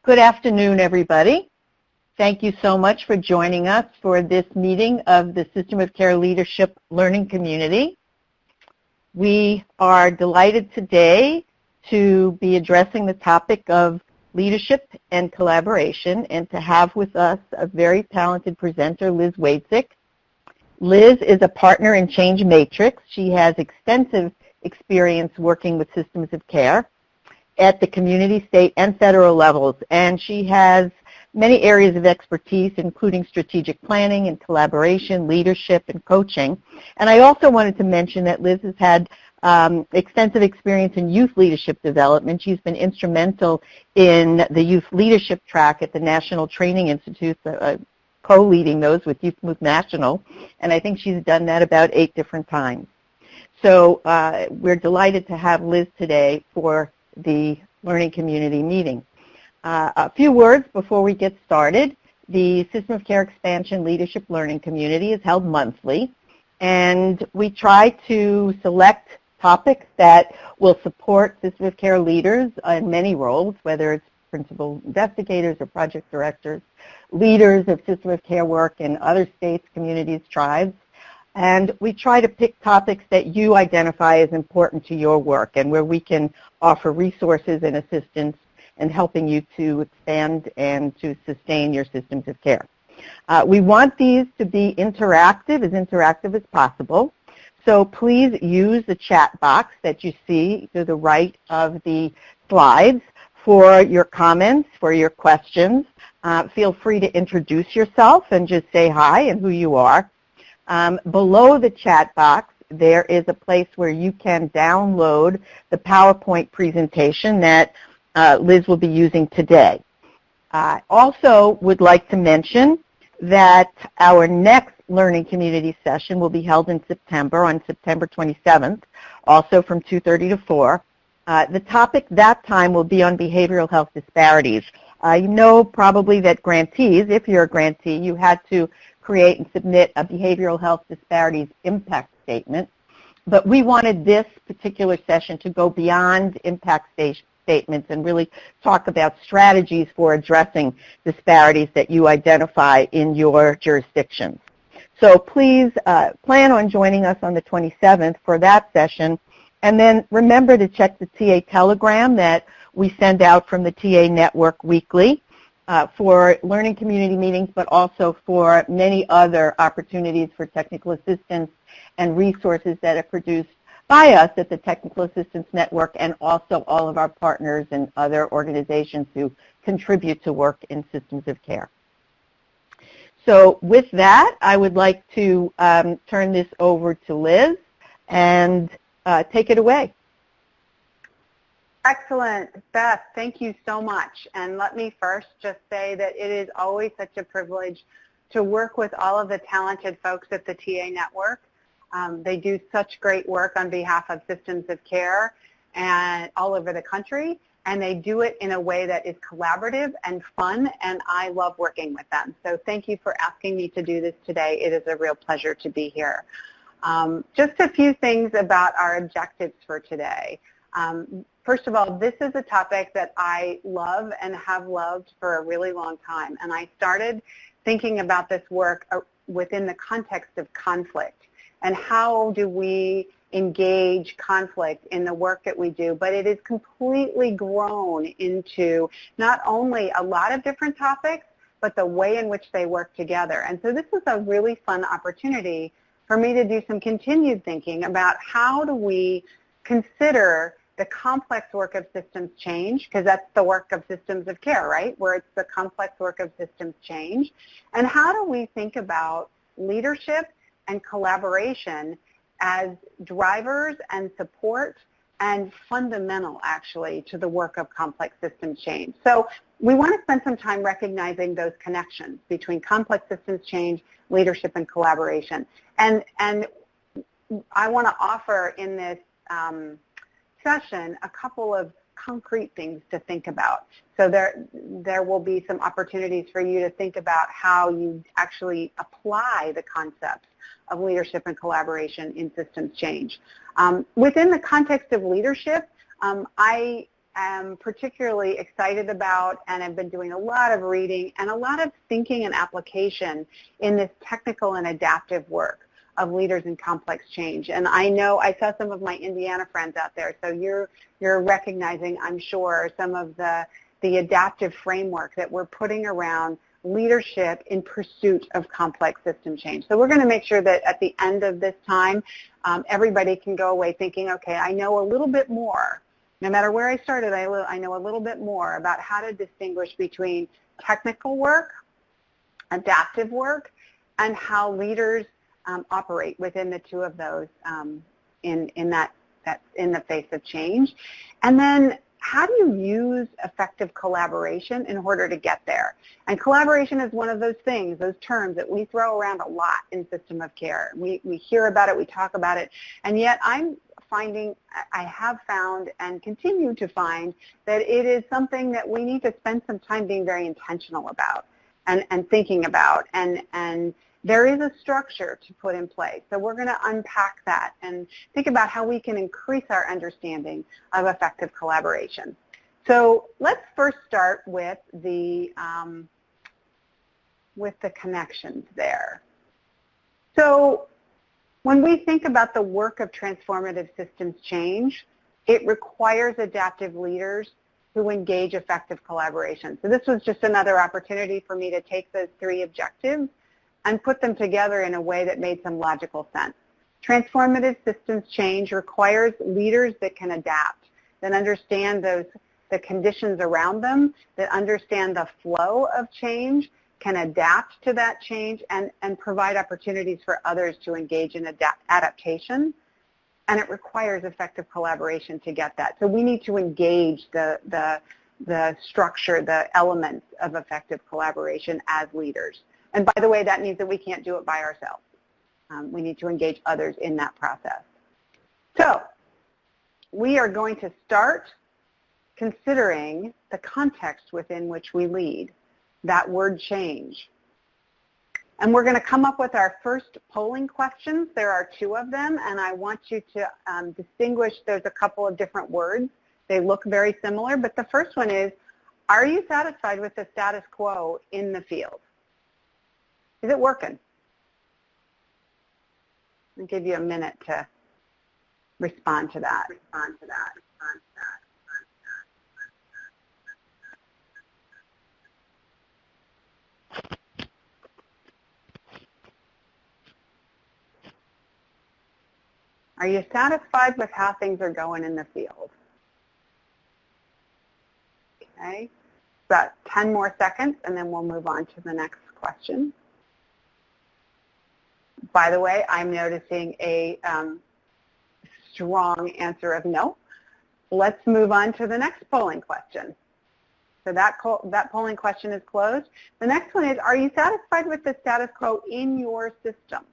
Good afternoon, everybody. Thank you so much for joining us for this meeting of the System of Care Leadership Learning Community. We are delighted today to be addressing the topic of leadership and collaboration and to have with us a very talented presenter, Liz Waitzik. Liz is a partner in Change Matrix. She has extensive experience working with systems of care at the community, state, and federal levels, and she has many areas of expertise, including strategic planning and collaboration, leadership, and coaching. And I also wanted to mention that Liz has had extensive experience in youth leadership development. She's been instrumental in the youth leadership track at the National Training Institute, co-leading those with Youth Move National, and I think she's done that about 8 different times. So we're delighted to have Liz today for the Learning Community meeting. A few words before we get started. The System of Care Expansion Leadership Learning Community is held monthly, and we try to select topics that will support System of Care leaders in many roles, whether it's principal investigators or project directors, leaders of System of Care work in other states, communities, tribes. And we try to pick topics that you identify as important to your work and where we can offer resources and assistance in helping you to expand and to sustain your systems of care. We want these to be interactive as possible. So please use the chat box that you see to the right of the slides for your comments, for your questions. Feel free to introduce yourself and just say hi and who you are. Below the chat box, there is a place where you can download the PowerPoint presentation that Liz will be using today. I also would like to mention that our next Learning Community session will be held in September, on September 27th, also from 2:30 to 4. The topic that time will be on behavioral health disparities. You know probably that grantees, if you're a grantee, you had to create and submit a behavioral health disparities impact statement. But we wanted this particular session to go beyond impact statements and really talk about strategies for addressing disparities that you identify in your jurisdictions. So please plan on joining us on the 27th for that session. And then remember to check the TA telegram that we send out from the TA network weekly for learning community meetings, but also for many other opportunities for technical assistance and resources that are produced by us at the Technical Assistance Network and also all of our partners and other organizations who contribute to work in systems of care. So with that, I would like to turn this over to Liz and take it away. Excellent. Beth, thank you so much. And let me first just say that it is always such a privilege to work with all of the talented folks at the TA Network. They do such great work on behalf of systems of care and all over the country, and they do it in a way that is collaborative and fun, and I love working with them. So thank you for asking me to do this today. It is a real pleasure to be here. Just a few things about our objectives for today. First of all, this is a topic that I love and have loved for a really long time, and I started thinking about this work within the context of conflict and how do we engage conflict in the work that we do, but it is completely grown into not only a lot of different topics, but the way in which they work together. And so this is a really fun opportunity for me to do some continued thinking about how do we consider the complex work of systems change, because that's the work of systems of care, right, where it's the complex work of systems change, and how do we think about leadership and collaboration as drivers and support and fundamental, actually, to the work of complex systems change. So we want to spend some time recognizing those connections between complex systems change, leadership, and collaboration. And I want to offer in this session a couple of concrete things to think about. So there will be some opportunities for you to think about how you actually apply the concepts of leadership and collaboration in systems change. Within the context of leadership, I am particularly excited about, and I've been doing a lot of reading and a lot of thinking and application in this technical and adaptive work of leaders in complex change. And I know I saw some of my Indiana friends out there, so you're recognizing, I'm sure, some of the adaptive framework that we're putting around leadership in pursuit of complex system change. So we're going to make sure that at the end of this time, everybody can go away thinking, okay, I know a little bit more. No matter where I started, I know a little bit more about how to distinguish between technical work, adaptive work, and how leaders operate within the two of those in the face of change. And then how do you use effective collaboration in order to get there? And collaboration is one of those things, those terms that we throw around a lot in system of care. We hear about it, we talk about it, and yet I have found and continue to find that it is something that we need to spend some time being very intentional about and thinking about, and there is a structure to put in place. So we're going to unpack that and think about how we can increase our understanding of effective collaboration. So let's first start with the connections there. So when we think about the work of transformative systems change, it requires adaptive leaders who engage effective collaboration. So this was just another opportunity for me to take those three objectives and put them together in a way that made some logical sense. Transformative systems change requires leaders that can adapt, that understand the conditions around them, that understand the flow of change, can adapt to that change, and provide opportunities for others to engage in adaptation. And it requires effective collaboration to get that. So we need to engage the structure, the elements of effective collaboration as leaders. And by the way, that means that we can't do it by ourselves. We need to engage others in that process. So we are going to start considering the context within which we lead, that word change. And we're going to come up with our first polling questions. There are two of them, and I want you to distinguish. There's a couple of different words. They look very similar, but the first one is, are you satisfied with the status quo in the field? Is it working? I'll give you a minute to respond to that. Are you satisfied with how things are going in the field? Okay, about 10 more seconds, and then we'll move on to the next question. By the way, I'm noticing a strong answer of no. Let's move on to the next polling question. So that polling question is closed. The next one is, are you satisfied with the status quo in your system?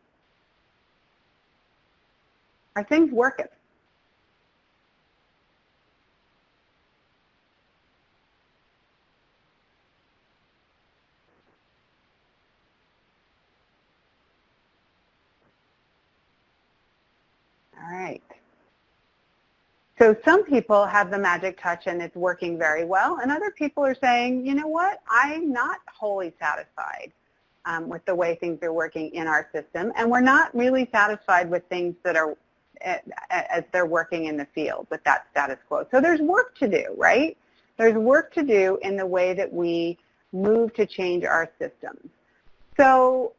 Are things working? All right. So some people have the magic touch and it's working very well, and other people are saying, you know what, I'm not wholly satisfied with the way things are working in our system, and we're not really satisfied with things that are as they're working in the field with that status quo. So there's work to do, right? There's work to do in the way that we move to change our systems. So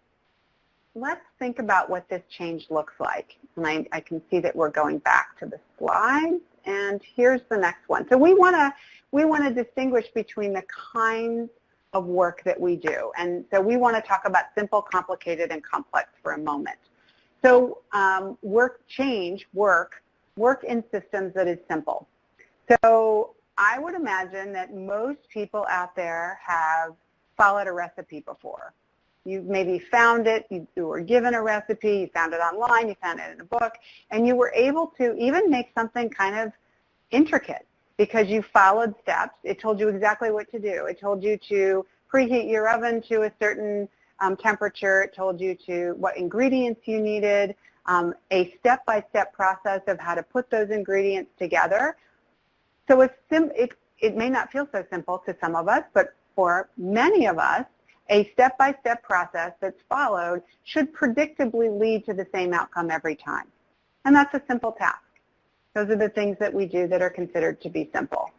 let's think about what this change looks like. And I can see that we're going back to the slides, and here's the next one. So we want to distinguish between the kinds of work that we do. And so we want to talk about simple, complicated, and complex for a moment. So work in systems that is simple. So I would imagine that most people out there have followed a recipe before. You maybe found it, you were given a recipe, you found it online, you found it in a book, and you were able to even make something kind of intricate because you followed steps. It told you exactly what to do. It told you to preheat your oven to a certain temperature. It told you to what ingredients you needed, a step-by-step process of how to put those ingredients together. So it may not feel so simple to some of us, but for many of us, a step-by-step process that's followed should predictably lead to the same outcome every time. And that's a simple task. Those are the things that we do that are considered to be simple.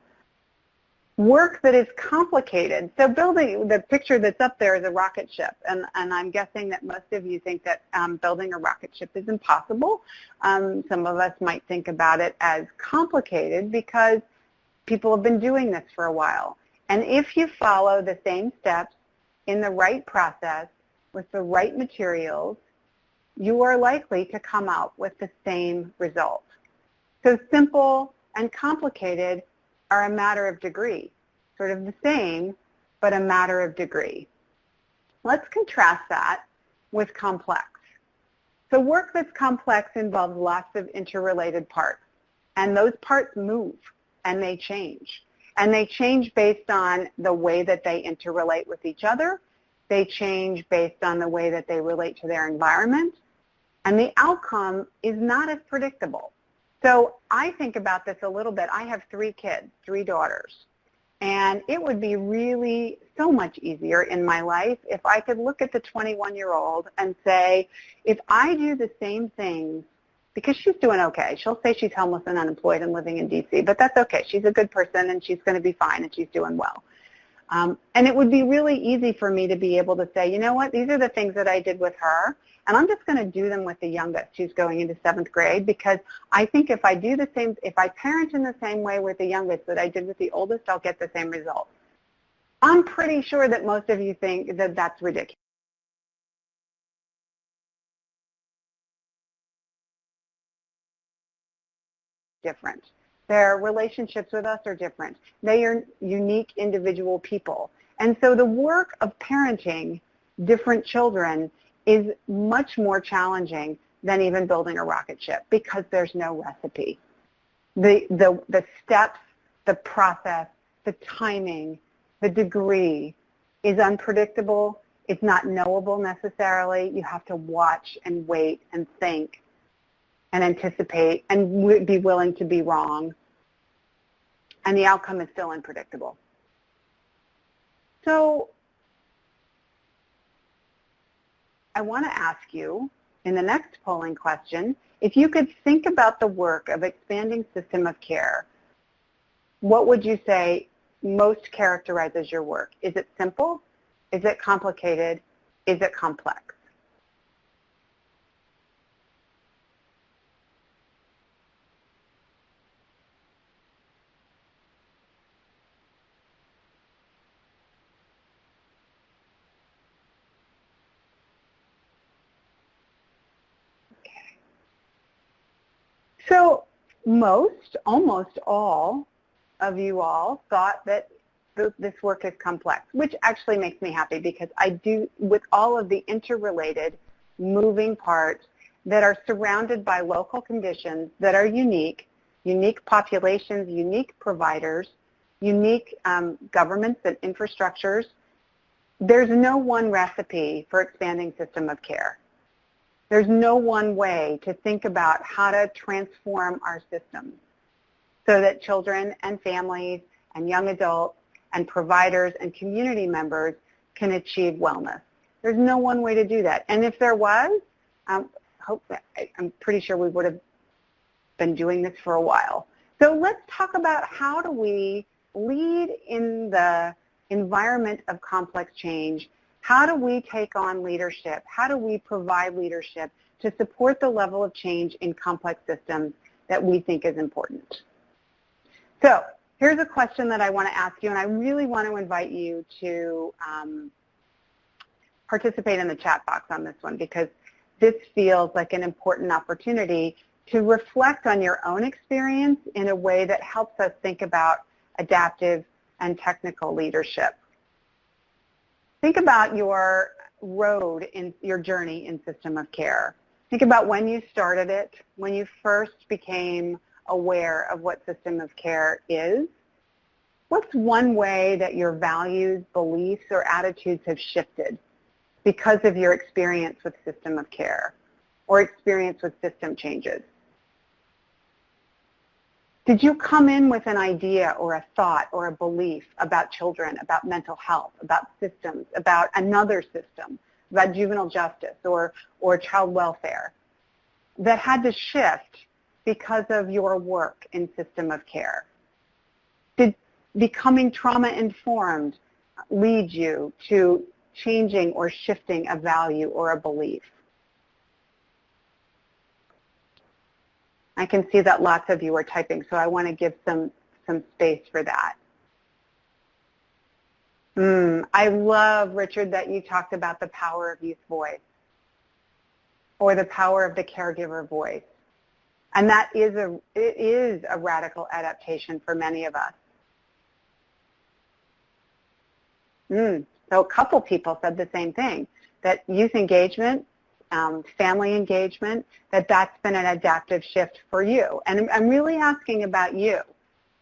Work that is complicated. So building, the picture that's up there is a rocket ship, and I'm guessing that most of you think that building a rocket ship is impossible. Some of us might think about it as complicated because people have been doing this for a while. And if you follow the same steps in the right process with the right materials, you are likely to come out with the same result. So simple and complicated are a matter of degree, sort of the same, but a matter of degree. Let's contrast that with complex. So work that's complex involves lots of interrelated parts, and those parts move and they change. And they change based on the way that they interrelate with each other. They change based on the way that they relate to their environment. And the outcome is not as predictable. So I think about this a little bit. I have 3 kids, 3 daughters. And it would be really so much easier in my life if I could look at the 21-year-old and say, if I do the same things, because she's doing okay. She'll say she's homeless and unemployed and living in D.C., but that's okay. She's a good person and she's going to be fine and she's doing well. And it would be really easy for me to be able to say, you know what, these are the things that I did with her, and I'm just going to do them with the youngest who's going into 7th grade, because I think if I do the same, if I parent in the same way with the youngest that I did with the oldest, I'll get the same results. I'm pretty sure that most of you think that that's ridiculous. Different. Their relationships with us are different. They are unique individual people. And so the work of parenting different children is much more challenging than even building a rocket ship, because there's no recipe. The steps, the process, the timing, the degree is unpredictable. It's not knowable necessarily. You have to watch and wait and think and anticipate and be willing to be wrong. And the outcome is still unpredictable. So I want to ask you in the next polling question, if you could think about the work of expanding system of care, what would you say most characterizes your work? Is it simple? Is it complicated? Is it complex? So almost all of you all thought that this work is complex, which actually makes me happy, because I do, with all of the interrelated moving parts that are surrounded by local conditions that are unique populations, unique providers, unique governments and infrastructures, there's no one recipe for expanding system of care. There's no one way to think about how to transform our systems so that children and families and young adults and providers and community members can achieve wellness. There's no one way to do that. And if there was, I'm pretty sure we would have been doing this for a while. So let's talk about how do we lead in the environment of complex change. How do we take on leadership? How do we provide leadership to support the level of change in complex systems that we think is important? So here's a question that I want to ask you, and I really want to invite you to participate in the chat box on this one, because this feels like an important opportunity to reflect on your own experience in a way that helps us think about adaptive and technical leadership. Think about your road in your journey in system of care. Think about when you started it, when you first became aware of what system of care is. What's one way that your values, beliefs, or attitudes have shifted because of your experience with system of care or experience with system changes? Did you come in with an idea or a thought or a belief about children, about mental health, about systems, about another system, about juvenile justice or child welfare that had to shift because of your work in system of care? Did becoming trauma-informed lead you to changing or shifting a value or a belief? I can see that lots of you are typing, so I want to give some space for that. I love, Richard, that you talked about the power of youth voice or the power of the caregiver voice. And that is it is a radical adaptation for many of us. So a couple people said the same thing, that youth engagement, family engagement, that's been an adaptive shift for you. And I'm really asking about you,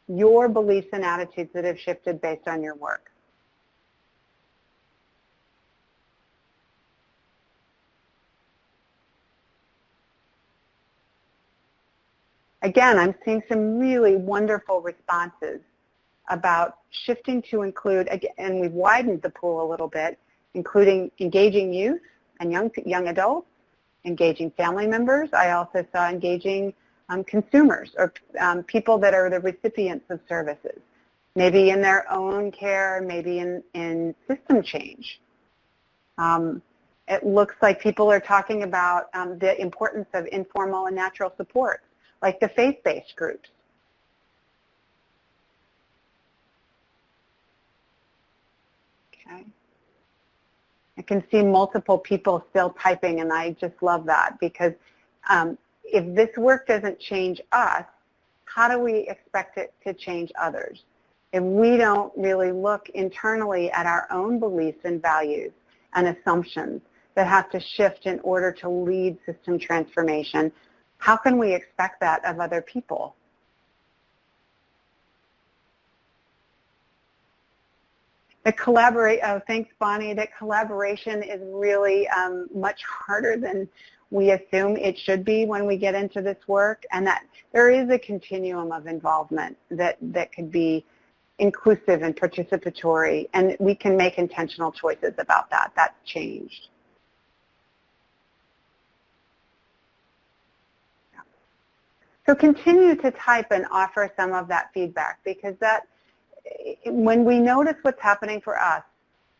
your beliefs and attitudes that have shifted based on your work. Again, I'm seeing some really wonderful responses about shifting to include, and we've widened the pool a little bit, including engaging youth and young adults, engaging family members. I also saw engaging consumers or people that are the recipients of services, maybe in their own care, maybe in system change. It looks like people are talking about the importance of informal and natural support, like the faith-based groups. Okay. I can see multiple people still typing, and I just love that, because if this work doesn't change us, how do we expect it to change others? If we don't really look internally at our own beliefs and values and assumptions that have to shift in order to lead system transformation, how can we expect that of other people? Oh, thanks, Bonnie. That collaboration is really much harder than we assume it should be when we get into this work, and that there is a continuum of involvement that could be inclusive and participatory, and we can make intentional choices about that. That's changed. Yeah. So continue to type and offer some of that feedback, because when we notice what's happening for us,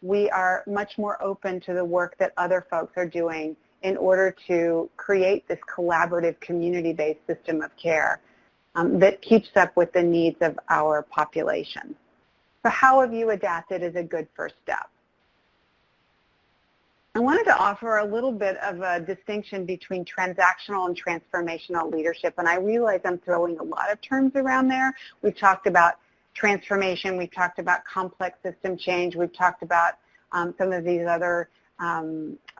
we are much more open to the work that other folks are doing in order to create this collaborative community-based system of care that keeps up with the needs of our population. So how have you adapted is a good first step. I wanted to offer a little bit of a distinction between transactional and transformational leadership, and I realize I'm throwing a lot of terms around there. We've talked about transformation, we've talked about complex system change, we've talked about some of these other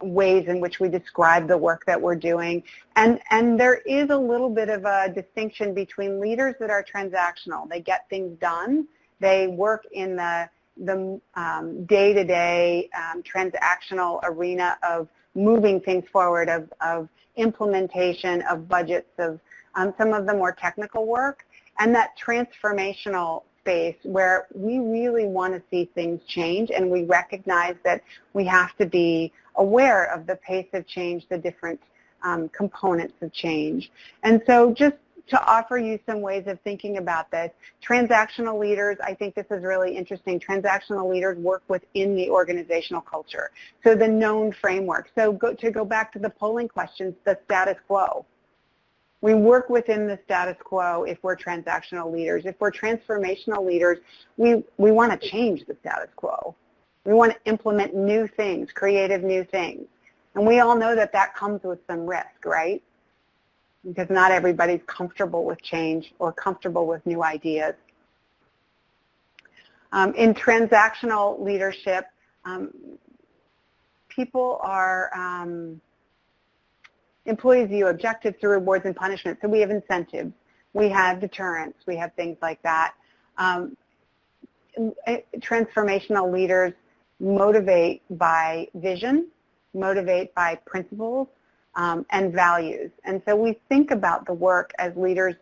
ways in which we describe the work that we're doing. And there is a little bit of a distinction between leaders that are transactional. They get things done. They work in the day-to-day transactional arena of moving things forward, of implementation, of budgets, of some of the more technical work, and that transformational space where we really want to see things change, and we recognize that we have to be aware of the pace of change, the different components of change. And so just to offer you some ways of thinking about this, transactional leaders, I think this is really interesting. Transactional leaders work within the organizational culture, so the known framework. So to go back to the polling questions, the status quo. We work within the status quo if we're transactional leaders. If we're transformational leaders, we want to change the status quo. We want to implement new things, creative new things. And we all know that that comes with some risk, right? Because not everybody's comfortable with change or comfortable with new ideas. In transactional leadership, people are employees view objectives through rewards and punishment. So we have incentives, we have deterrence, we have things like that. Transformational leaders motivate by vision, motivate by principles, and values. And so we think about the work as leaders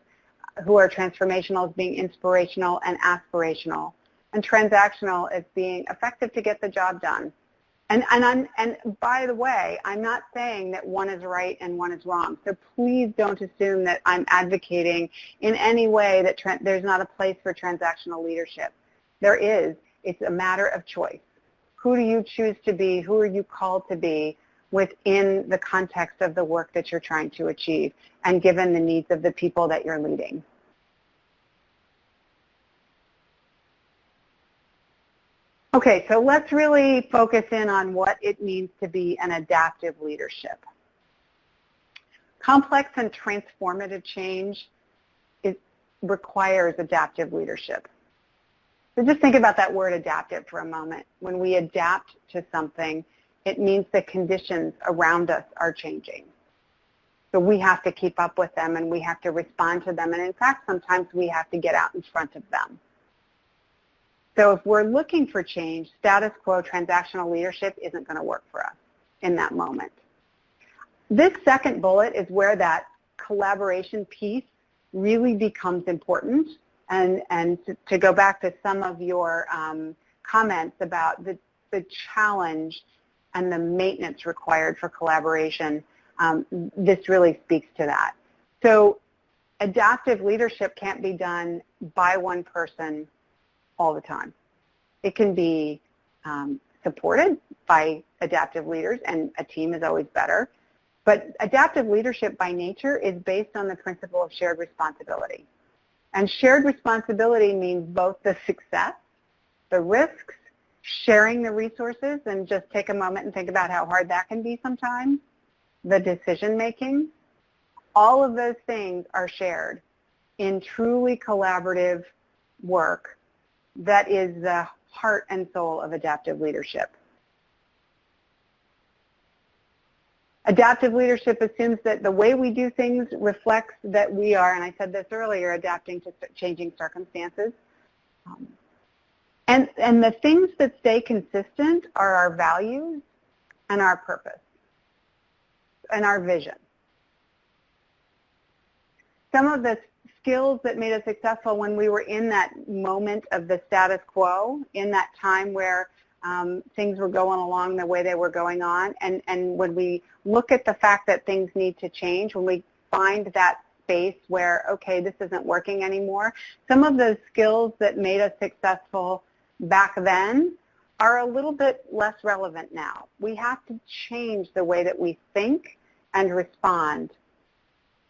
who are transformational as being inspirational and aspirational, and transactional as being effective to get the job done. And by the way, I'm not saying that one is right and one is wrong. So please don't assume that I'm advocating in any way that there's not a place for transactional leadership. There is. It's a matter of choice. Who do you choose to be? Who are you called to be within the context of the work that you're trying to achieve and given the needs of the people that you're leading? Okay, so let's really focus in on what it means to be an adaptive leadership. Complex and transformative change requires adaptive leadership. So just think about that word adaptive for a moment. When we adapt to something, it means the conditions around us are changing. So we have to keep up with them and we have to respond to them. And in fact, sometimes we have to get out in front of them. So if we're looking for change, status quo transactional leadership isn't going to work for us in that moment. This second bullet is where that collaboration piece really becomes important. And to go back to some of your comments about the challenge and the maintenance required for collaboration, this really speaks to that. So adaptive leadership can't be done by one person all the time. It can be supported by adaptive leaders, and a team is always better. But adaptive leadership by nature is based on the principle of shared responsibility. And shared responsibility means both the success, the risks, sharing the resources, and just take a moment and think about how hard that can be sometimes, the decision making. All of those things are shared in truly collaborative work that is the heart and soul of adaptive leadership. Adaptive leadership assumes that the way we do things reflects that we are, and I said this earlier, adapting to changing circumstances. And the things that stay consistent are our values and our purpose and our vision. Some of the skills that made us successful when we were in that moment of the status quo, in that time where things were going along the way they were going on, and when we look at the fact that things need to change, when we find that space where, okay, this isn't working anymore, some of those skills that made us successful back then are a little bit less relevant now. We have to change the way that we think and respond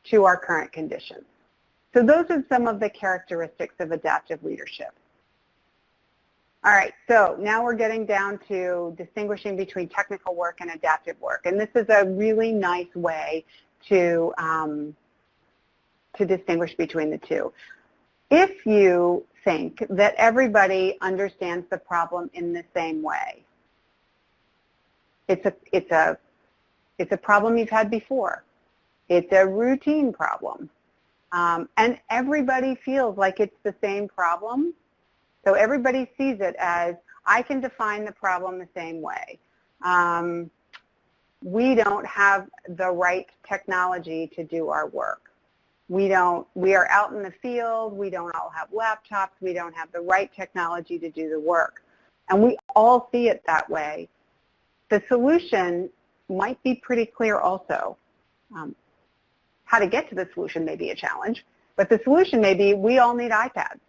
to our current conditions. So those are some of the characteristics of adaptive leadership. All right, so now we're getting down to distinguishing between technical work and adaptive work. And this is a really nice way to distinguish between the two. If you think that everybody understands the problem in the same way, it's a problem you've had before. It's a routine problem. And everybody feels like it's the same problem. So everybody sees it as, I can define the problem the same way. We don't have the right technology to do our work. We are out in the field, we don't all have laptops, we don't have the right technology to do the work. And we all see it that way. The solution might be pretty clear also. How to get to the solution may be a challenge, but the solution may be we all need iPads.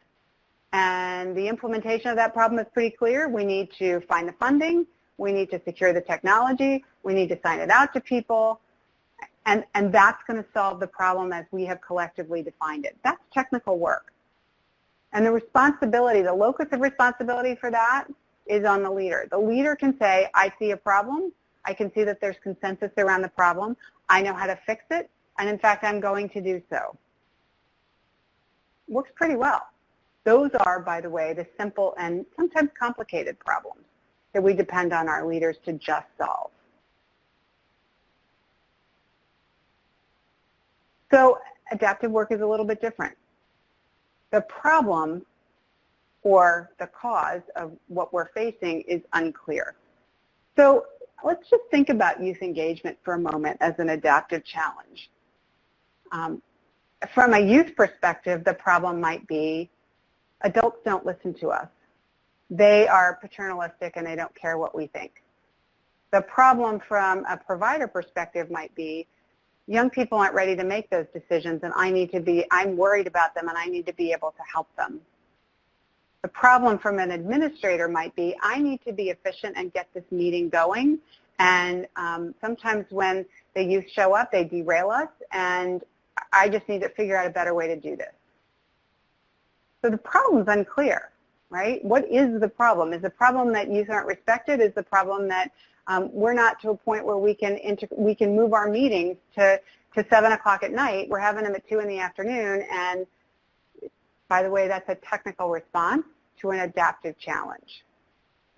And the implementation of that problem is pretty clear. We need to find the funding, we need to secure the technology, we need to sign it out to people, and that's going to solve the problem as we have collectively defined it. That's technical work. And the responsibility, the locus of responsibility for that is on the leader. The leader can say, I see a problem, I can see that there's consensus around the problem, I know how to fix it, and in fact, I'm going to do so. Works pretty well. Those are, by the way, the simple and sometimes complicated problems that we depend on our leaders to just solve. So adaptive work is a little bit different. The problem or the cause of what we're facing is unclear. So let's just think about youth engagement for a moment as an adaptive challenge. from a youth perspective, the problem might be adults don't listen to us. They are paternalistic and they don't care what we think. The problem from a provider perspective might be young people aren't ready to make those decisions and I'm worried about them and I need to be able to help them. The problem from an administrator might be I need to be efficient and get this meeting going, and sometimes when the youth show up, they derail us, and I just need to figure out a better way to do this. So the problem's unclear, right? What is the problem? Is the problem that youth aren't respected? Is the problem that we're not to a point where we can move our meetings to 7 o'clock at night? We're having them at 2 in the afternoon, and by the way, that's a technical response to an adaptive challenge.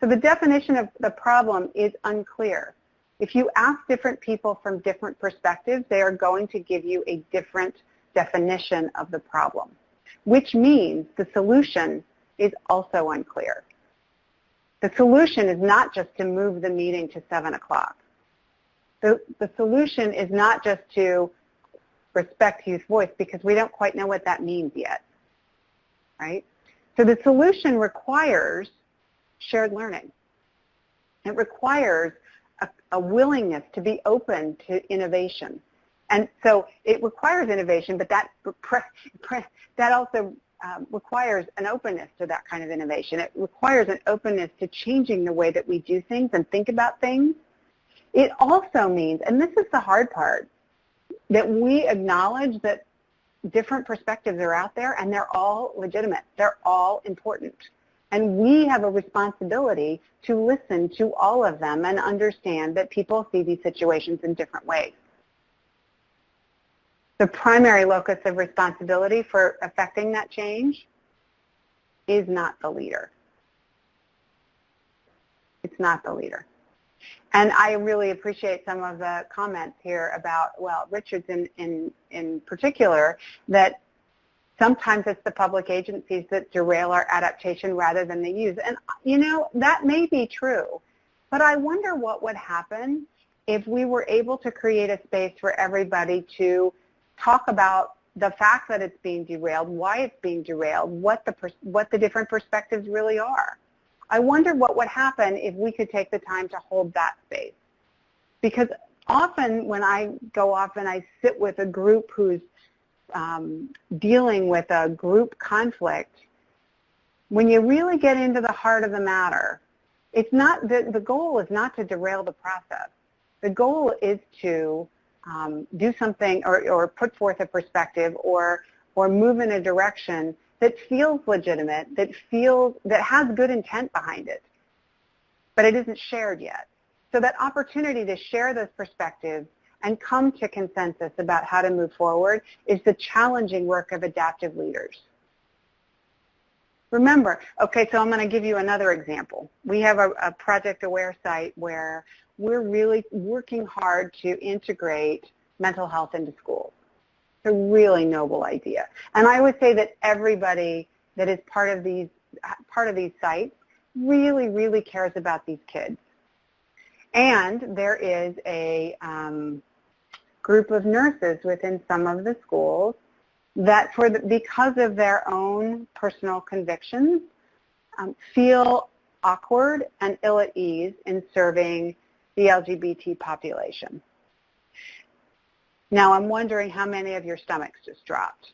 So the definition of the problem is unclear. If you ask different people from different perspectives, they are going to give you a different definition of the problem, which means the solution is also unclear. The solution is not just to move the meeting to 7 o'clock. The solution is not just to respect youth voice, because we don't quite know what that means yet, right? So the solution requires shared learning. It requires a willingness to be open to innovation. And so it requires innovation, but that also requires an openness to that kind of innovation. It requires an openness to changing the way that we do things and think about things. It also means, and this is the hard part, that we acknowledge that different perspectives are out there and they're all legitimate. They're all important. And we have a responsibility to listen to all of them and understand that people see these situations in different ways. The primary locus of responsibility for affecting that change is not the leader. It's not the leader. And I really appreciate some of the comments here about, well, Richard's in particular, that sometimes it's the public agencies that derail our adaptation rather than the youth. And, you know, that may be true. But I wonder what would happen if we were able to create a space for everybody to talk about the fact that it's being derailed, why it's being derailed, what the different perspectives really are. I wonder what would happen if we could take the time to hold that space. Because often when I go off and I sit with a group who's dealing with a group conflict, when you really get into the heart of the matter, it's not the goal is not to derail the process. The goal is to do something or put forth a perspective or move in a direction that feels legitimate, that has good intent behind it, but it isn't shared yet. So that opportunity to share those perspectives and come to consensus about how to move forward is the challenging work of adaptive leaders. Remember, okay, so I'm going to give you another example. We have a Project Aware site where we're really working hard to integrate mental health into schools. It's a really noble idea. And I would say that everybody that is part of these sites really, really cares about these kids. And there is a group of nurses within some of the schools that because of their own personal convictions feel awkward and ill at ease in serving the LGBT population. Now I'm wondering how many of your stomachs just dropped.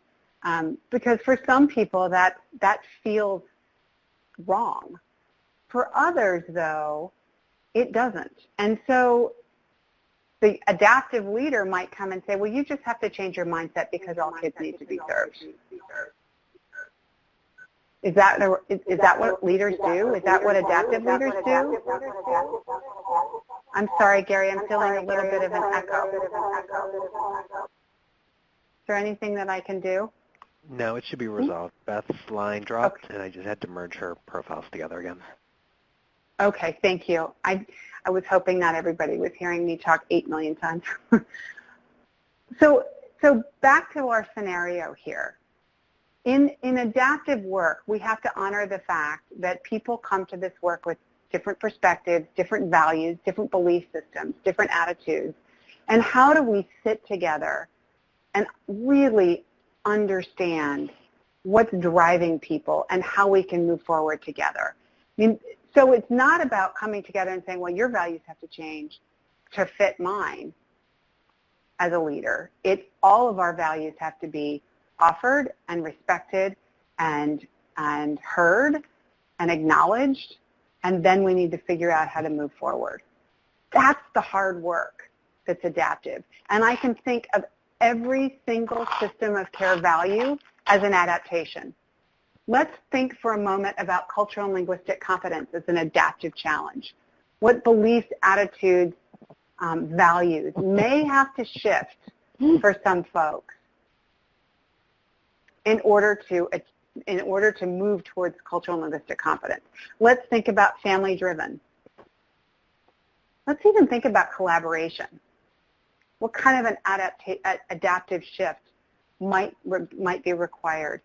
Because for some people that feels wrong. For others though, it doesn't. And so the adaptive leader might come and say, well, you just have to change your mindset because all kids need to be served. Is that what leaders do? Is that what adaptive leaders do? I'm sorry, Gary, I'm feeling a little bit of an echo. Is there anything that I can do? No, it should be resolved. Beth's line dropped, and I just had to merge her profiles together again. Okay, thank you. I was hoping not everybody was hearing me talk 8 million times. So back to our scenario here. In adaptive work, we have to honor the fact that people come to this work with different perspectives, different values, different belief systems, different attitudes. And how do we sit together and really understand what's driving people and how we can move forward together. I mean, so it's not about coming together and saying, well, your values have to change to fit mine as a leader. All of our values have to be offered and respected and heard and acknowledged, and then we need to figure out how to move forward. That's the hard work that's adaptive. And I can think of every single system of care value as an adaptation. Let's think for a moment about cultural and linguistic competence as an adaptive challenge. What beliefs, attitudes, values may have to shift for some folks in order to move towards cultural and linguistic competence. Let's think about family-driven. Let's even think about collaboration. What kind of an adaptive shift might be required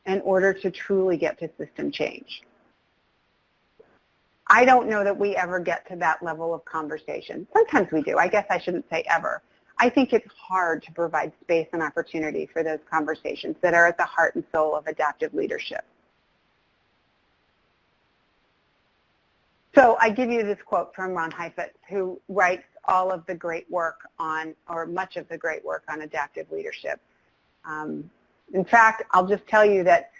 in order to truly get to system change? I don't know that we ever get to that level of conversation. Sometimes we do. I guess I shouldn't say ever. I think it's hard to provide space and opportunity for those conversations that are at the heart and soul of adaptive leadership. So I give you this quote from Ron Heifetz, who writes all of the great work on, or much of the great work on adaptive leadership. In fact, I'll just tell you that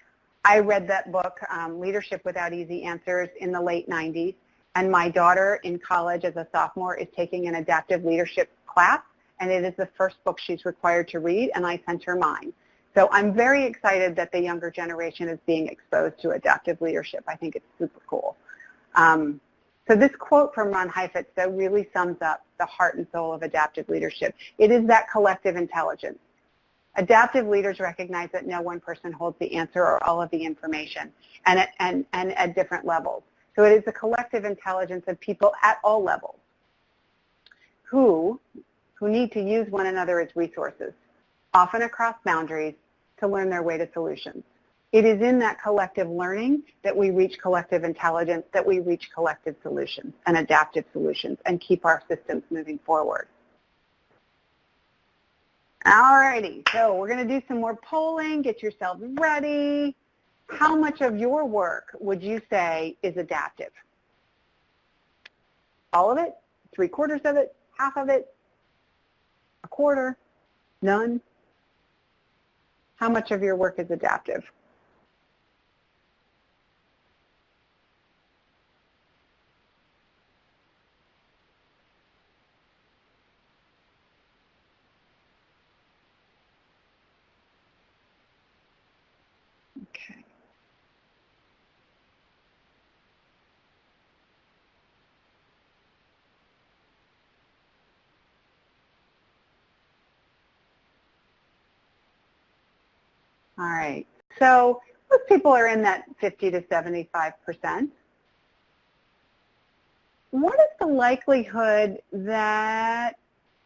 I read that book, Leadership Without Easy Answers, in the late 90s, and my daughter in college as a sophomore is taking an adaptive leadership class, and it is the first book she's required to read, and I sent her mine. So I'm very excited that the younger generation is being exposed to adaptive leadership. I think it's super cool. So this quote from Ron Heifetz, though, really sums up the heart and soul of adaptive leadership. It is that collective intelligence. Adaptive leaders recognize that no one person holds the answer or all of the information, and at different levels. So it is the collective intelligence of people at all levels who need to use one another as resources, often across boundaries, to learn their way to solutions. It is in that collective learning that we reach collective intelligence, that we reach collective solutions and adaptive solutions and keep our systems moving forward. Alrighty, so we're going to do some more polling. Get yourselves ready. How much of your work would you say is adaptive? All of it? 3/4 of it? Half of it? A quarter? None? How much of your work is adaptive? Okay. All right. So most people are in that 50 to 75%. What is the likelihood that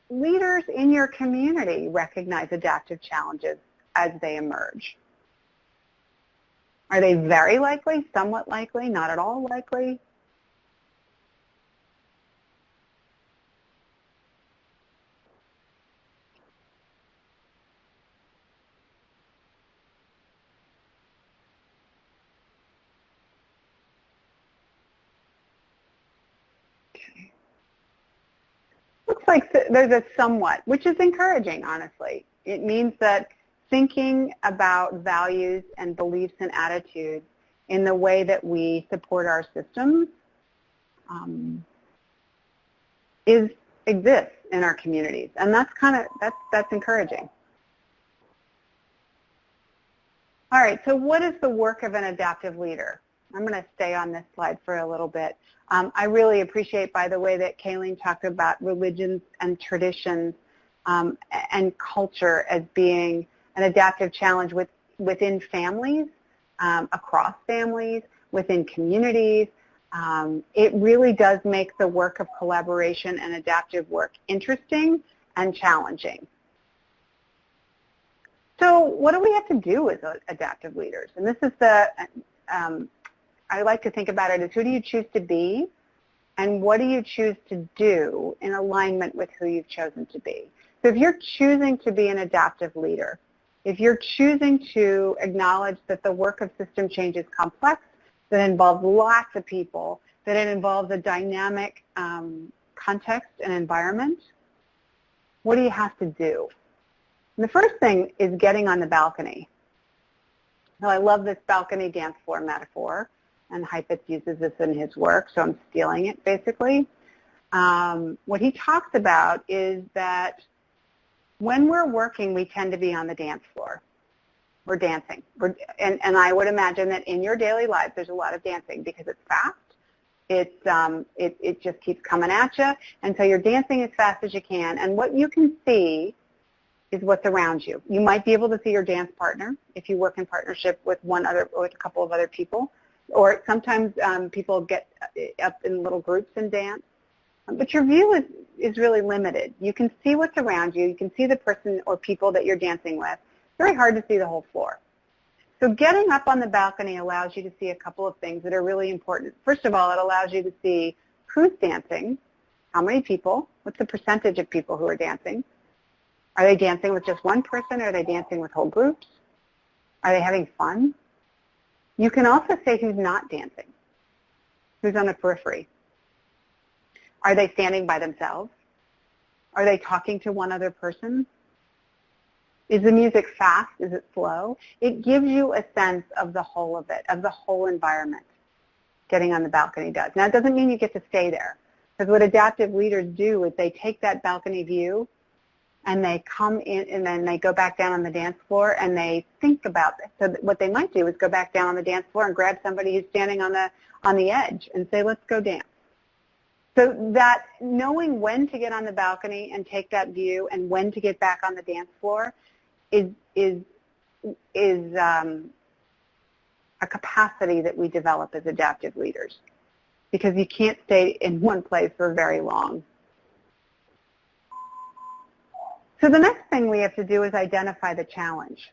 leaders in your community recognize adaptive challenges as they emerge? Are they very likely, somewhat likely, not at all likely? Okay. Looks like there's a somewhat, which is encouraging, honestly. It means that thinking about values and beliefs and attitudes in the way that we support our systems exists in our communities, and that's encouraging. All right, so what is the work of an adaptive leader? I'm going to stay on this slide for a little bit. I really appreciate, by the way, that Kayleen talked about religions and traditions and culture as being an adaptive challenge within families, across families, within communities. It really does make the work of collaboration and adaptive work interesting and challenging. So what do we have to do as adaptive leaders? And this is I like to think about it as, who do you choose to be, and what do you choose to do in alignment with who you've chosen to be? So if you're choosing to be an adaptive leader, If you're choosing to acknowledge that the work of system change is complex, that it involves lots of people, that it involves a dynamic context and environment, what do you have to do? And the first thing is getting on the balcony. Now, I love this balcony dance floor metaphor, and Heifetz uses this in his work, so I'm stealing it basically. What he talks about is that when we're working, we tend to be on the dance floor. We're dancing. And I would imagine that in your daily life, there's a lot of dancing because it's fast. It just keeps coming at you, and so you're dancing as fast as you can. And what you can see is what's around you. You might be able to see your dance partner if you work in partnership with a couple of other people, or sometimes people get up in little groups and dance. But your view is really limited. You can see what's around you. You can see the person or people that you're dancing with. It's very hard to see the whole floor. So getting up on the balcony allows you to see a couple of things that are really important. First of all, it allows you to see who's dancing, how many people, what's the percentage of people who are dancing. Are they dancing with just one person? Are they dancing with whole groups? Are they having fun? You can also say who's not dancing, who's on the periphery. Are they standing by themselves? Are they talking to one other person? Is the music fast? Is it slow? It gives you a sense of the whole of it, of the whole environment, getting on the balcony does. Now, it doesn't mean you get to stay there, because what adaptive leaders do is they take that balcony view and they come in and then they go back down on the dance floor and they think about it. So what they might do is go back down on the dance floor and grab somebody who's standing on the edge and say, let's go dance. So that knowing when to get on the balcony and take that view and when to get back on the dance floor is a capacity that we develop as adaptive leaders, because you can't stay in one place for very long. So the next thing we have to do is identify the challenge.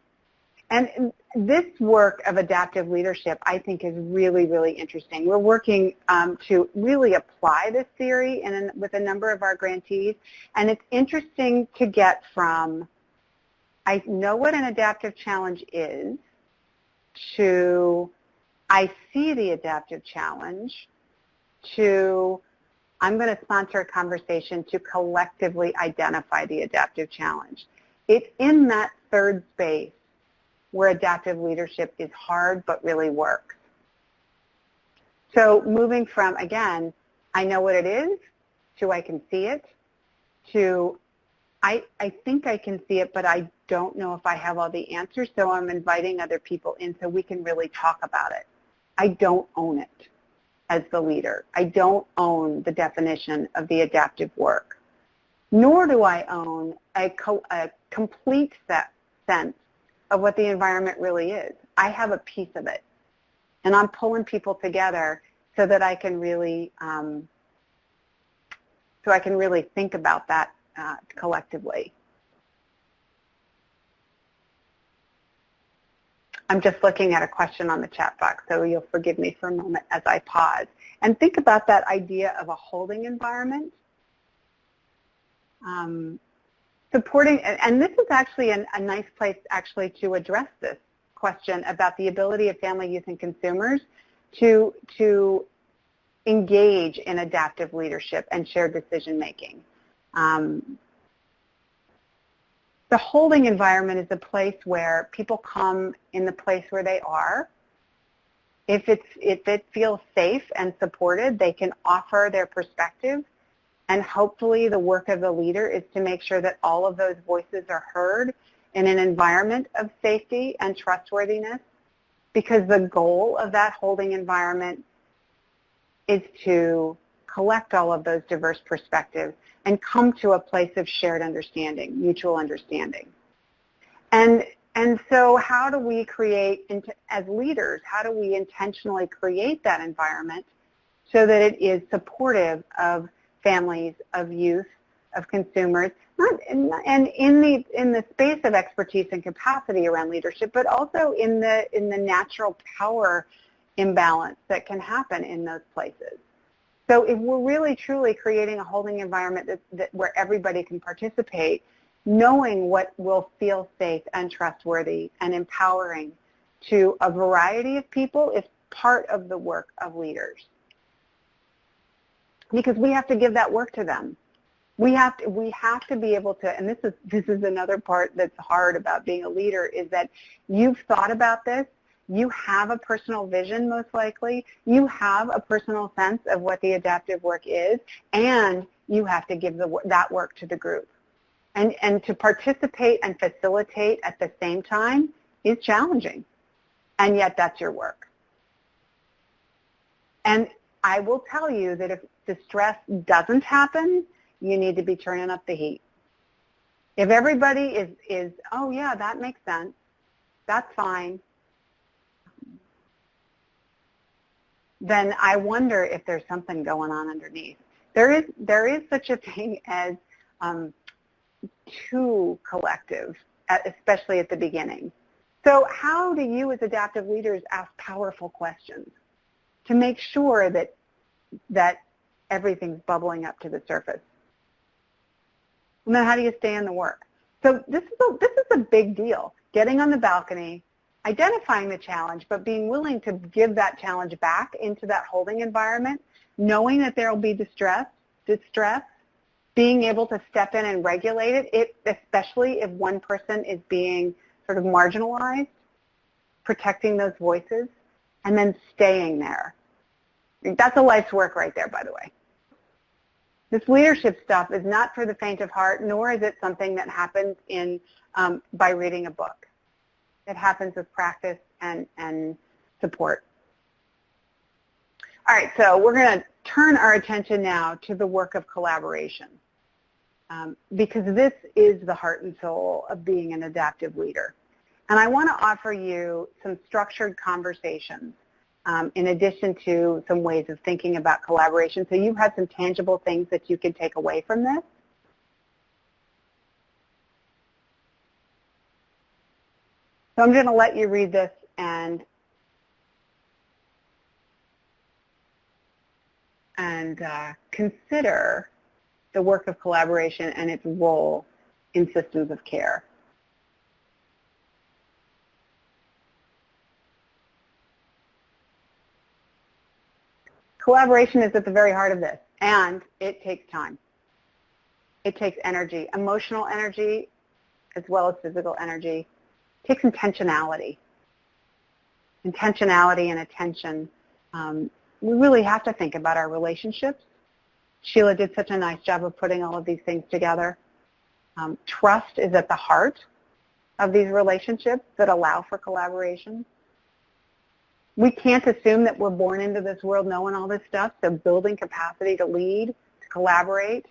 And this work of adaptive leadership, I think, is really, really interesting. We're working to really apply this theory with a number of our grantees, and it's interesting to get from I know what an adaptive challenge is to I see the adaptive challenge to I'm going to sponsor a conversation to collectively identify the adaptive challenge. It's in that third space where adaptive leadership is hard but really works. So moving from, again, I know what it is, to I can see it, to I think I can see it, but I don't know if I have all the answers, so I'm inviting other people in so we can really talk about it. I don't own it as the leader. I don't own the definition of the adaptive work, nor do I own a complete sense of what the environment really is. I have a piece of it, and I'm pulling people together so that I can really think about that collectively. I'm just looking at a question on the chat box, so you'll forgive me for a moment as I pause. And think about that idea of a holding environment. Supporting, and this is actually a nice place actually to address this question about the ability of family, youth, and consumers to engage in adaptive leadership and shared decision making. The holding environment is a place where people come in the place where they are. If it feels safe and supported, they can offer their perspective, and hopefully the work of the leader is to make sure that all of those voices are heard in an environment of safety and trustworthiness, because the goal of that holding environment is to collect all of those diverse perspectives and come to a place of shared understanding, mutual understanding. And so how do we create, as leaders, how do we intentionally create that environment so that it is supportive of families, of youth, of consumers, and in the space of expertise and capacity around leadership, but also in the natural power imbalance that can happen in those places. So if we're really truly creating a holding environment where everybody can participate, knowing what will feel safe and trustworthy and empowering to a variety of people is part of the work of leaders. Because we have to give that work to them. We have to be able to, and this is another part that's hard about being a leader, is that you've thought about this, you have a personal vision most likely, you have a personal sense of what the adaptive work is, and you have to give that work to the group. And to participate and facilitate at the same time is challenging, and yet that's your work. And I will tell you that if the stress doesn't happen, you need to be turning up the heat. If everybody is, oh yeah, that makes sense, that's fine, then I wonder if there's something going on underneath. There is such a thing as too collective, especially at the beginning. So how do you as adaptive leaders ask powerful questions to make sure that everything's bubbling up to the surface? And then how do you stay in the work? So this is a big deal. Getting on the balcony, identifying the challenge, but being willing to give that challenge back into that holding environment, knowing that there will be distress, being able to step in and regulate it, especially if one person is being sort of marginalized, protecting those voices, and then staying there. That's a life's work right there, by the way. This leadership stuff is not for the faint of heart, nor is it something that happens by reading a book. It happens with practice and support. All right, so we're going to turn our attention now to the work of collaboration, because this is the heart and soul of being an adaptive leader. And I want to offer you some structured conversations in addition to some ways of thinking about collaboration. So you've had some tangible things that you can take away from this. So I'm going to let you read this and consider the work of collaboration and its role in systems of care. Collaboration is at the very heart of this, and it takes time. It takes energy, emotional energy as well as physical energy. It takes intentionality. Intentionality and attention. We really have to think about our relationships. Sheila did such a nice job of putting all of these things together. Trust is at the heart of these relationships that allow for collaboration. We can't assume that we're born into this world knowing all this stuff, so building capacity to lead, to collaborate,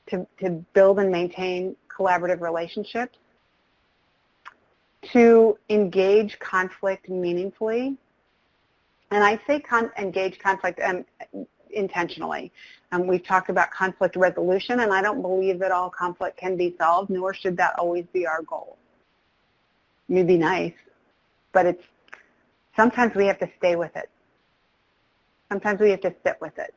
to build and maintain collaborative relationships, to engage conflict meaningfully. And I say engage conflict intentionally. We've talked about conflict resolution, and I don't believe that all conflict can be solved, nor should that always be our goal. It may be nice, but sometimes we have to stay with it. Sometimes we have to sit with it.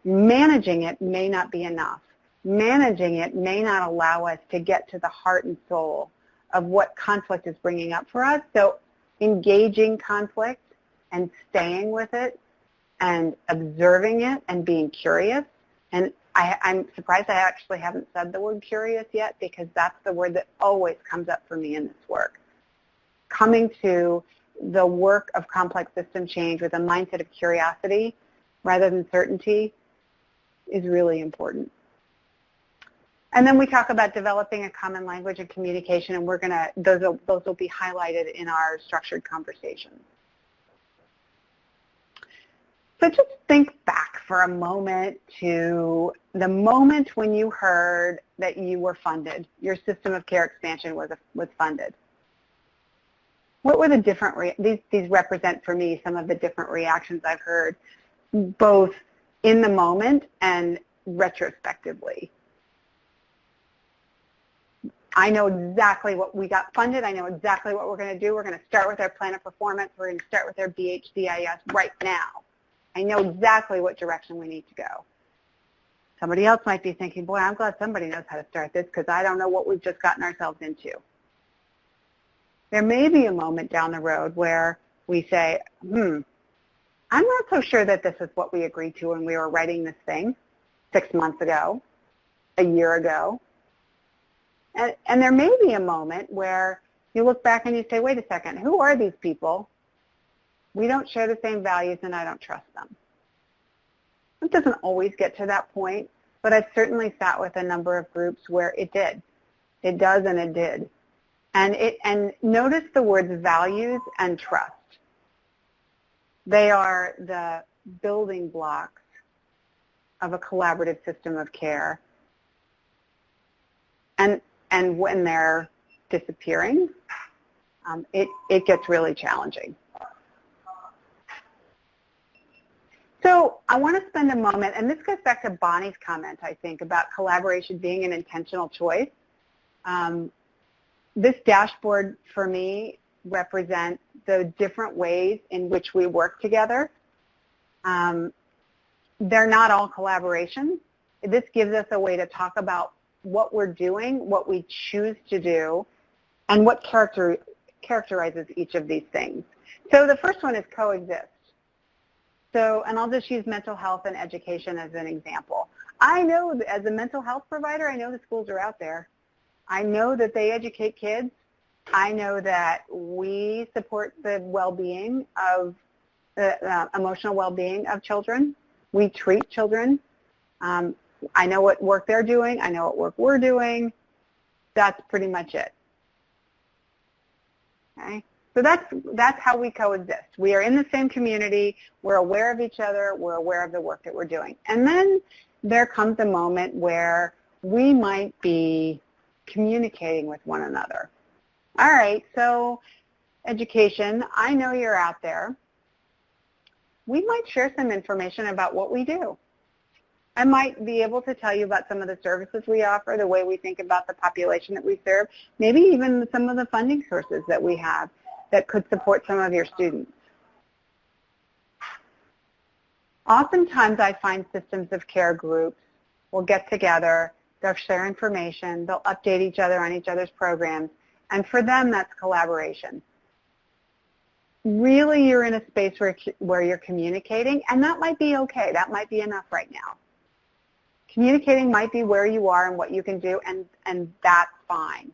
Managing it may not be enough. Managing it may not allow us to get to the heart and soul of what conflict is bringing up for us. So engaging conflict and staying with it and observing it and being curious. And I'm surprised I actually haven't said the word curious yet, because that's the word that always comes up for me in this work. Coming to the work of complex system change with a mindset of curiosity rather than certainty is really important. And then we talk about developing a common language of communication, and those will be highlighted in our structured conversations. So just think back for a moment to the moment when you heard that you were funded, your system of care expansion was funded. What were the different, these represent for me some of the different reactions I've heard, both in the moment and retrospectively. I know exactly what we got funded. I know exactly what we're going to do. We're going to start with our plan of performance. We're going to start with our BHCIS right now. I know exactly what direction we need to go. Somebody else might be thinking, boy, I'm glad somebody knows how to start this because I don't know what we've just gotten ourselves into. There may be a moment down the road where we say, I'm not so sure that this is what we agreed to when we were writing this thing 6 months ago, a year ago. And there may be a moment where you look back and you say, wait a second, who are these people? We don't share the same values and I don't trust them. It doesn't always get to that point, but I've certainly sat with a number of groups where it did. It does and it did. And notice the words values and trust. They are the building blocks of a collaborative system of care. And when they're disappearing, it gets really challenging. So I want to spend a moment, and this goes back to Bonnie's comment, I think, about collaboration being an intentional choice. This dashboard, for me, represents the different ways in which we work together. They're not all collaboration. This gives us a way to talk about what we're doing, what we choose to do, and what characterizes each of these things. So the first one is coexist. So, and I'll just use mental health and education as an example. I know that as a mental health provider, I know the schools are out there. I know that they educate kids. I know that we support the well-being of, emotional well-being of children. We treat children. I know what work they're doing. I know what work we're doing. That's pretty much it. Okay? So that's how we coexist. We are in the same community. We're aware of each other. We're aware of the work that we're doing. And then there comes a moment where we might be communicating with one another. All right, so education, I know you're out there. We might share some information about what we do. I might be able to tell you about some of the services we offer, the way we think about the population that we serve, maybe even some of the funding sources that we have that could support some of your students. Oftentimes I find systems of care groups will get together, they'll share information, they'll update each other on each other's programs, and for them that's collaboration. Really you're in a space where you're communicating, and that might be okay, that might be enough right now. Communicating might be where you are and what you can do, and that's fine.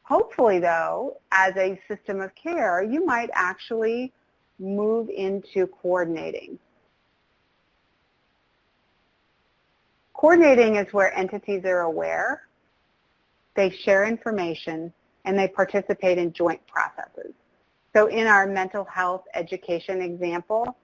Hopefully, though, as a system of care, you might actually move into coordinating. Coordinating is where entities are aware, they share information, and they participate in joint processes. So in our mental health education example,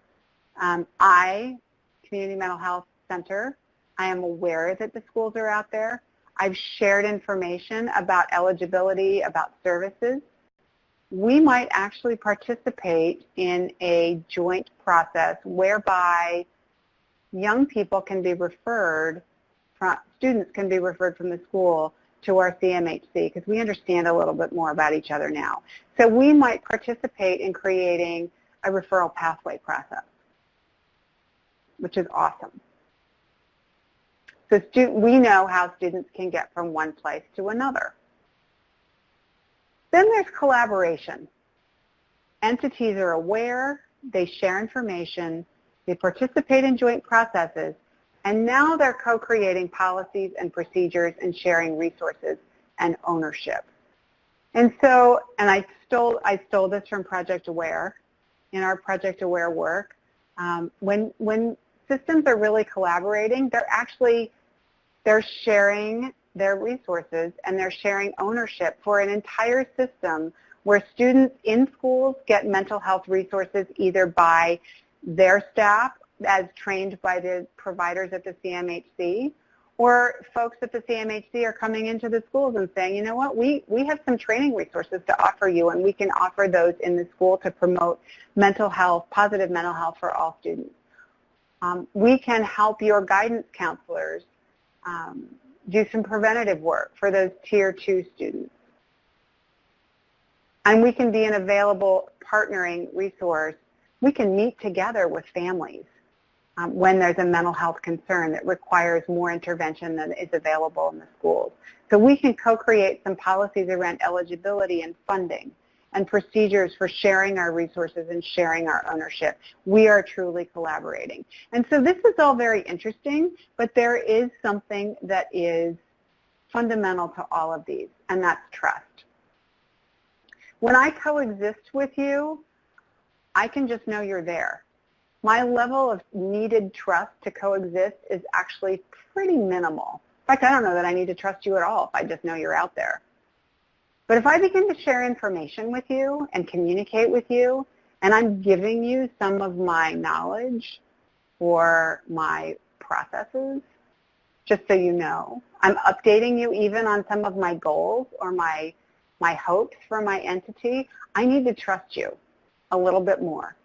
Community Mental Health Center, I am aware that the schools are out there. I've shared information about eligibility, about services. We might actually participate in a joint process whereby young people can be referred, students can be referred from the school to our CMHC because we understand a little bit more about each other now. So we might participate in creating a referral pathway process, which is awesome. So we know how students can get from one place to another. Then there's collaboration. Entities are aware, they share information, they participate in joint processes, and now they're co-creating policies and procedures and sharing resources and ownership. And so, and I stole this from Project Aware. In our Project Aware work, when systems are really collaborating, they're sharing their resources and they're sharing ownership for an entire system where students in schools get mental health resources either by their staff as trained by the providers at the CMHC, or folks at the CMHC are coming into the schools and saying, you know what, we have some training resources to offer you, and we can offer those in the school to promote mental health, positive mental health for all students. We can help your guidance counselors do some preventative work for those Tier 2 students. And we can be an available partnering resource. We can meet together with families when there's a mental health concern that requires more intervention than is available in the schools. So we can co-create some policies around eligibility and funding and procedures for sharing our resources and sharing our ownership. We are truly collaborating. And so this is all very interesting, but there is something that is fundamental to all of these, and that's trust. When I coexist with you, I can just know you're there. My level of needed trust to coexist is actually pretty minimal. In fact, I don't know that I need to trust you at all if I just know you're out there. But if I begin to share information with you and communicate with you, and I'm giving you some of my knowledge or my processes, just so you know, I'm updating you even on some of my goals or my hopes for my entity, I need to trust you a little bit more.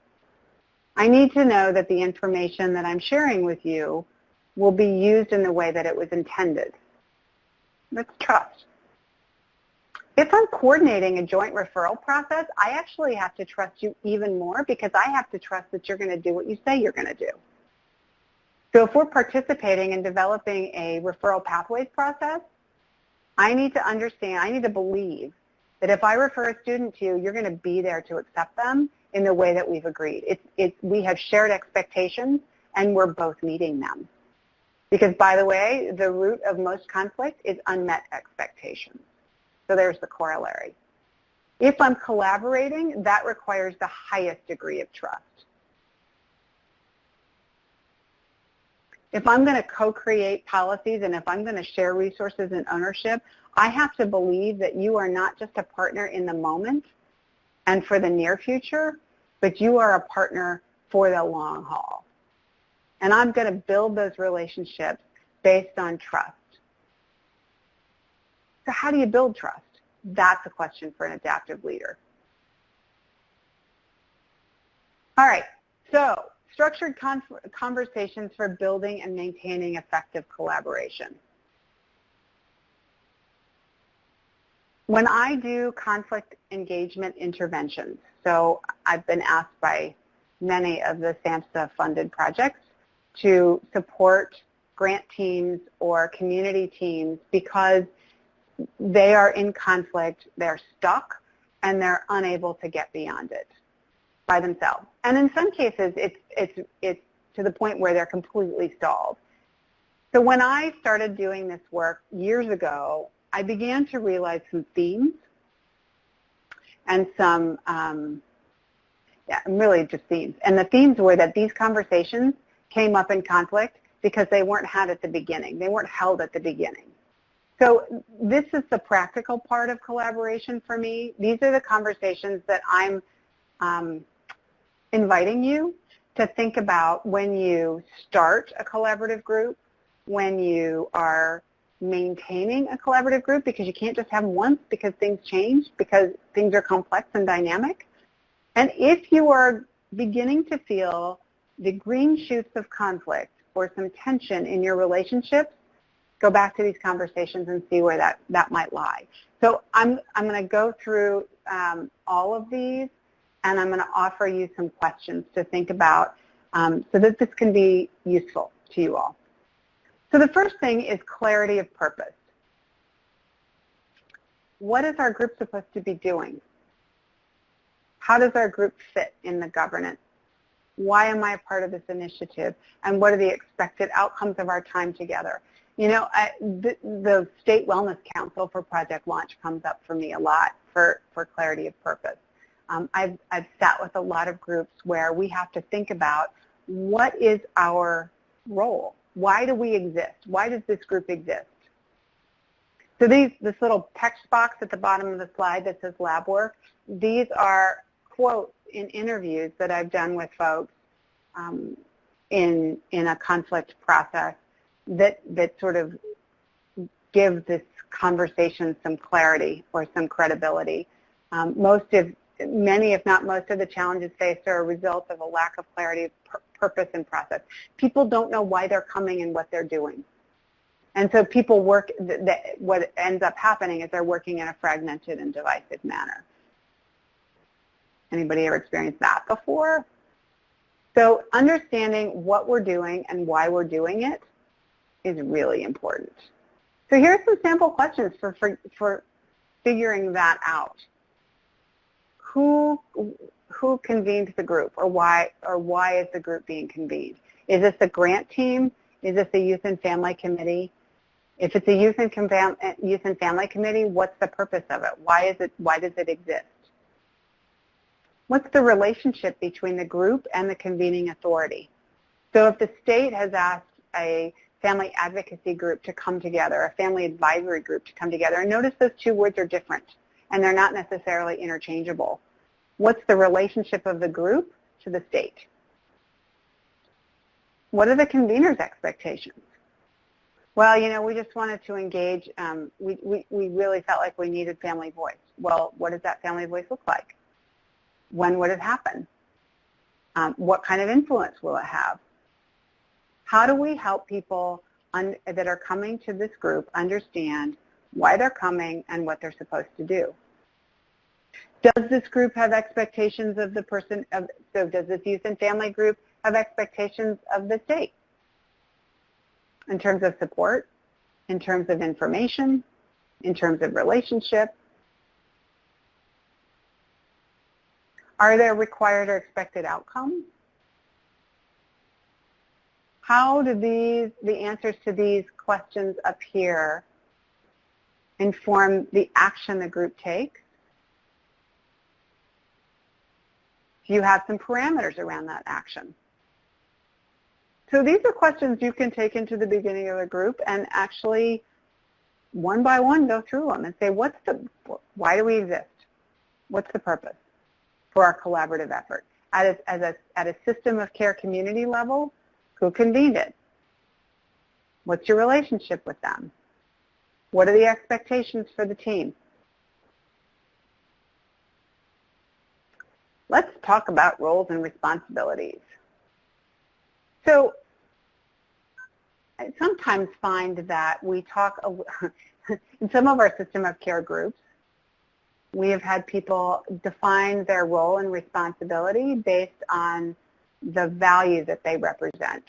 I need to know that the information that I'm sharing with you will be used in the way that it was intended. That's trust. If I'm coordinating a joint referral process, I actually have to trust you even more because I have to trust that you're going to do what you say you're going to do. So if we're participating in developing a referral pathways process, I need to understand, I need to believe that if I refer a student to you, you're going to be there to accept them in the way that we've agreed. We have shared expectations, and we're both meeting them. Because, by the way, the root of most conflict is unmet expectations. So there's the corollary. If I'm collaborating, that requires the highest degree of trust. If I'm going to co-create policies and if I'm going to share resources and ownership, I have to believe that you are not just a partner in the moment and for the near future, but you are a partner for the long haul. And I'm going to build those relationships based on trust. So how do you build trust? That's a question for an adaptive leader. All right, so structured conversations for building and maintaining effective collaboration. When I do conflict engagement interventions, so I've been asked by many of the SAMHSA-funded projects to support grant teams or community teams because they are in conflict, they're stuck, and they're unable to get beyond it by themselves. And in some cases, it's to the point where they're completely stalled. So when I started doing this work years ago, I began to realize some themes and some, really just themes. And the themes were that these conversations came up in conflict because they weren't had at the beginning. They weren't held at the beginning. So this is the practical part of collaboration for me. These are the conversations that I'm inviting you to think about when you start a collaborative group, when you are maintaining a collaborative group, because you can't just have them once because things change, because things are complex and dynamic. And if you are beginning to feel the green shoots of conflict or some tension in your relationships, go back to these conversations and see where that might lie. So I'm going to go through all of these, and I'm going to offer you some questions to think about so that this can be useful to you all. So the first thing is clarity of purpose. What is our group supposed to be doing? How does our group fit in the governance? Why am I a part of this initiative? And what are the expected outcomes of our time together? You know, the State Wellness Council for Project Launch comes up for me a lot for clarity of purpose. I've sat with a lot of groups where we have to think about what is our role? Why do we exist? Why does this group exist? So this little text box at the bottom of the slide that says lab work, these are quotes in interviews that I've done with folks in a conflict process that sort of give this conversation some clarity or some credibility. Many, if not most, of the challenges faced are a result of a lack of clarity of purpose and process. People don't know why they're coming and what they're doing. And so people work, what ends up happening is they're working in a fragmented and divisive manner. Anybody ever experienced that before? So understanding what we're doing and why we're doing it is really important. So here are some sample questions for figuring that out. Who convened the group, or why is the group being convened? Is this a grant team? Is this a youth and family committee? If it's a youth and family committee, what's the purpose of it? Why does it exist? What's the relationship between the group and the convening authority? So if the state has asked a family advocacy group to come together, a family advisory group to come together, and notice those two words are different and they're not necessarily interchangeable. What's the relationship of the group to the state? What are the convener's expectations? Well, you know, we just wanted to engage, we really felt like we needed family voice. Well, what does that family voice look like? When would it happen? What kind of influence will it have? How do we help people that are coming to this group understand why they're coming and what they're supposed to do? Does this group have expectations of the person, so does this youth and family group have expectations of the state? In terms of support, in terms of information, in terms of relationship? Are there required or expected outcomes? How do the answers to these questions up here inform the action the group takes? Do you have some parameters around that action? So these are questions you can take into the beginning of the group and actually one by one go through them and say, why do we exist? What's the purpose for our collaborative effort? At a system of care community level, who convened it? What's your relationship with them? What are the expectations for the team? Let's talk about roles and responsibilities. So I sometimes find that we talk, in some of our system of care groups, we have had people define their role and responsibility based on the value that they represent.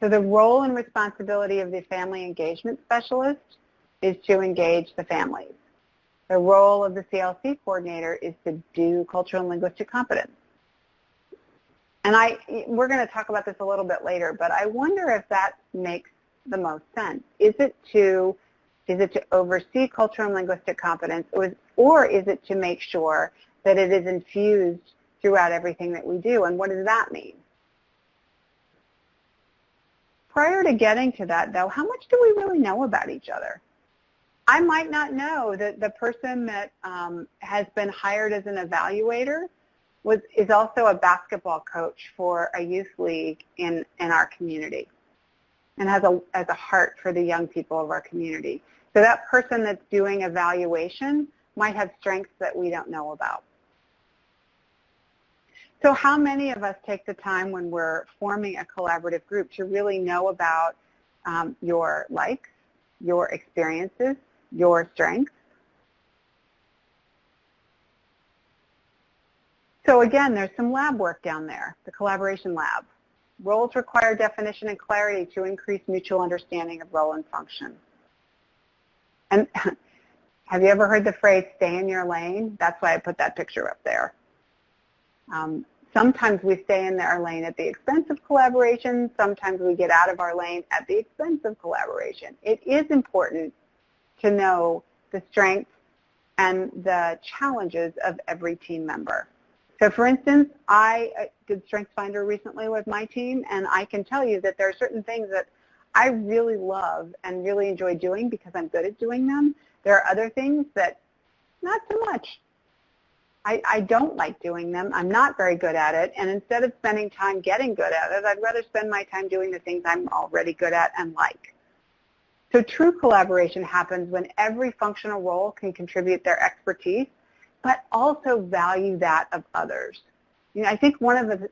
So the role and responsibility of the family engagement specialist is to engage the families. The role of the CLC coordinator is to do cultural and linguistic competence. And we're going to talk about this a little bit later, but I wonder if that makes the most sense. Is it to oversee cultural and linguistic competence, or is it to make sure that it is infused throughout everything that we do? And what does that mean? Prior to getting to that, though, how much do we really know about each other? I might not know that the person that has been hired as an evaluator is also a basketball coach for a youth league in our community and has a heart for the young people of our community. So that person that's doing evaluation might have strengths that we don't know about. So how many of us take the time when we're forming a collaborative group to really know about your likes, your experiences, your strengths? So again, there's some lab work down there, the collaboration lab. Roles require definition and clarity to increase mutual understanding of role and function. And have you ever heard the phrase, stay in your lane? That's why I put that picture up there. Sometimes we stay in our lane at the expense of collaboration. Sometimes we get out of our lane at the expense of collaboration. It is important to know the strengths and the challenges of every team member. So for instance, I did StrengthsFinder recently with my team, and I can tell you that there are certain things that I really love and really enjoy doing because I'm good at doing them. There are other things that not so much. I don't like doing them. I'm not very good at it, and instead of spending time getting good at it, I'd rather spend my time doing the things I'm already good at and like. So true collaboration happens when every functional role can contribute their expertise, but also value that of others. You know, I think one of the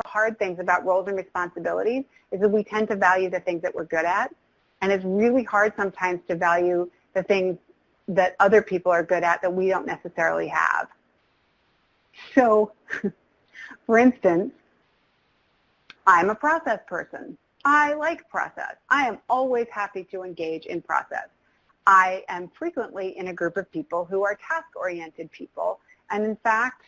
hard things about roles and responsibilities is that we tend to value the things that we're good at, and it's really hard sometimes to value the things that other people are good at that we don't necessarily have. So, for instance, I'm a process person. I like process. I am always happy to engage in process. I am frequently in a group of people who are task-oriented people, and in fact,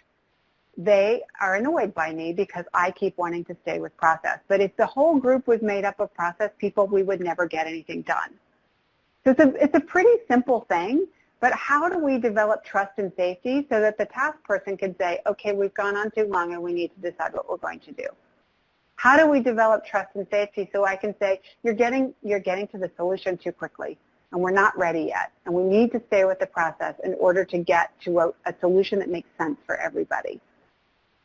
they are annoyed by me because I keep wanting to stay with process. But if the whole group was made up of process people, we would never get anything done. So it's a pretty simple thing, but how do we develop trust and safety so that the task person can say, okay, we've gone on too long and we need to decide what we're going to do? How do we develop trust and safety so I can say, you're getting to the solution too quickly and we're not ready yet and we need to stay with the process in order to get to a solution that makes sense for everybody?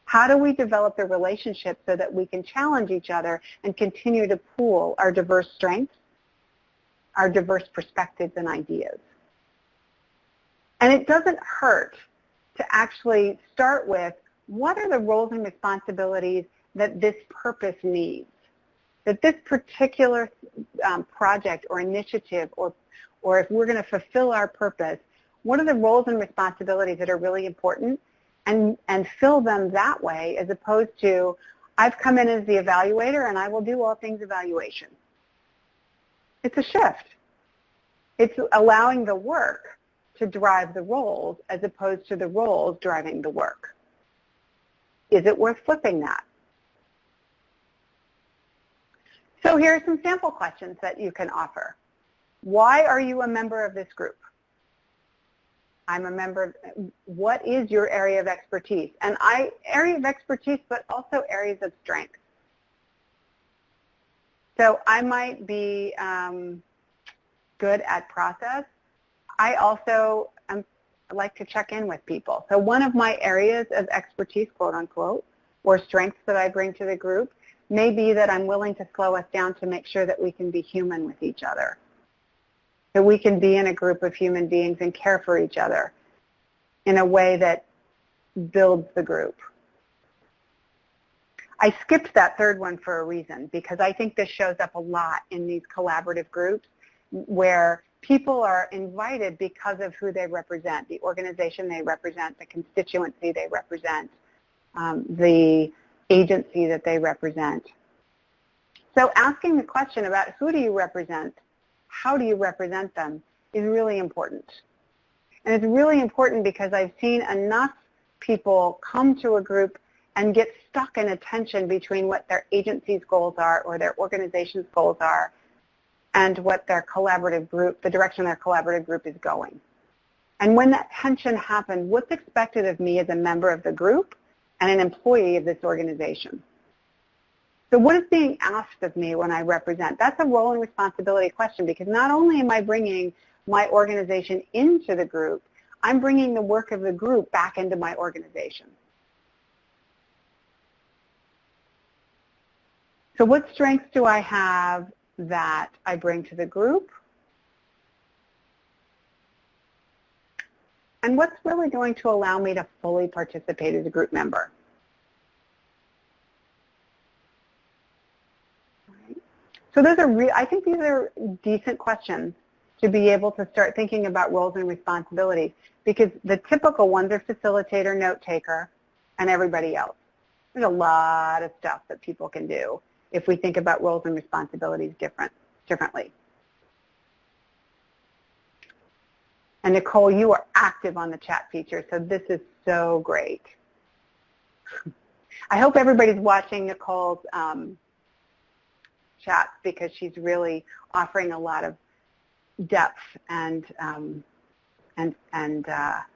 How do we develop the relationship so that we can challenge each other and continue to pool our diverse strengths, our diverse perspectives and ideas? And it doesn't hurt to actually start with, what are the roles and responsibilities that this purpose needs? That this particular project or initiative, or if we're going to fulfill our purpose, what are the roles and responsibilities that are really important? And fill them that way, as opposed to, I've come in as the evaluator and I will do all things evaluation. It's a shift. It's allowing the work to drive the roles as opposed to the roles driving the work. Is it worth flipping that? So here are some sample questions that you can offer. Why are you a member of this group? I'm a member of, what is your area of expertise? And area of expertise, but also areas of strength. So I might be good at process. I also like to check in with people. So one of my areas of expertise, quote unquote, or strengths that I bring to the group may be that I'm willing to slow us down to make sure that we can be human with each other. That we can be in a group of human beings and care for each other in a way that builds the group. I skipped that third one for a reason, because I think this shows up a lot in these collaborative groups where people are invited because of who they represent, the organization they represent, the constituency they represent, the agency that they represent. So asking the question about who do you represent, how do you represent them, is really important. And it's really important because I've seen enough people come to a group and get stuck in a tension between what their agency's goals are or their organization's goals are and what their collaborative group, the direction their collaborative group is going. And when that tension happens, what's expected of me as a member of the group and an employee of this organization? So what is being asked of me when I represent? That's a role and responsibility question, because not only am I bringing my organization into the group, I'm bringing the work of the group back into my organization. So what strengths do I have that I bring to the group? And what's really going to allow me to fully participate as a group member? So those are I think these are decent questions to be able to start thinking about roles and responsibilities, because the typical ones are facilitator, note taker, and everybody else. There's a lot of stuff that people can do if we think about roles and responsibilities differently. And Nicole, you are active on the chat feature, so this is so great. I hope everybody's watching Nicole's chats, because she's really offering a lot of depth and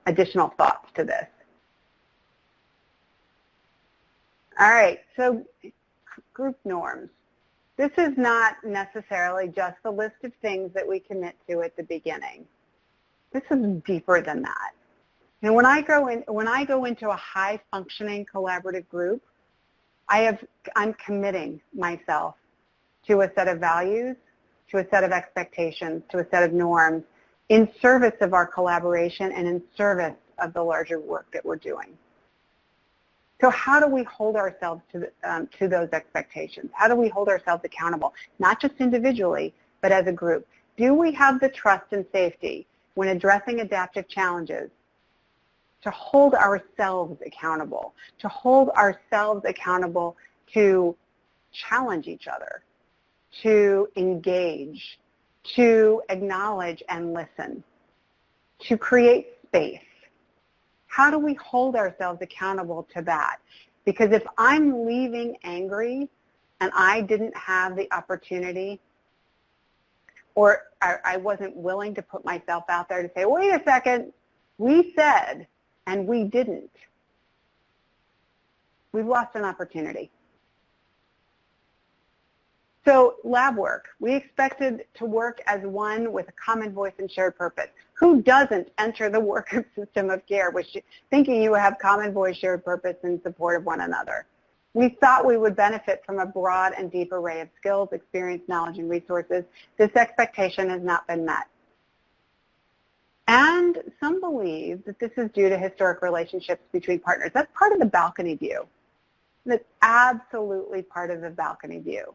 additional thoughts to this. All right, so group norms. This is not necessarily just the list of things that we commit to at the beginning. This is deeper than that. And when I go into a high-functioning collaborative group, I'm committing myself to a set of values, to a set of expectations, to a set of norms in service of our collaboration and in service of the larger work that we're doing. So how do we hold ourselves to those expectations? How do we hold ourselves accountable, not just individually, but as a group? Do we have the trust and safety when addressing adaptive challenges to hold ourselves accountable, to challenge each other, to engage, to acknowledge and listen, to create space? How do we hold ourselves accountable to that? Because if I'm leaving angry and I didn't have the opportunity, or I wasn't willing to put myself out there to say, wait a second, we said and we didn't, we've lost an opportunity. So lab work, we expected to work as one with a common voice and shared purpose. Who doesn't enter the work of system of care thinking you have common voice, shared purpose, and support of one another? We thought we would benefit from a broad and deep array of skills, experience, knowledge, and resources. This expectation has not been met. And some believe that this is due to historic relationships between partners. That's part of the balcony view. That's absolutely part of the balcony view.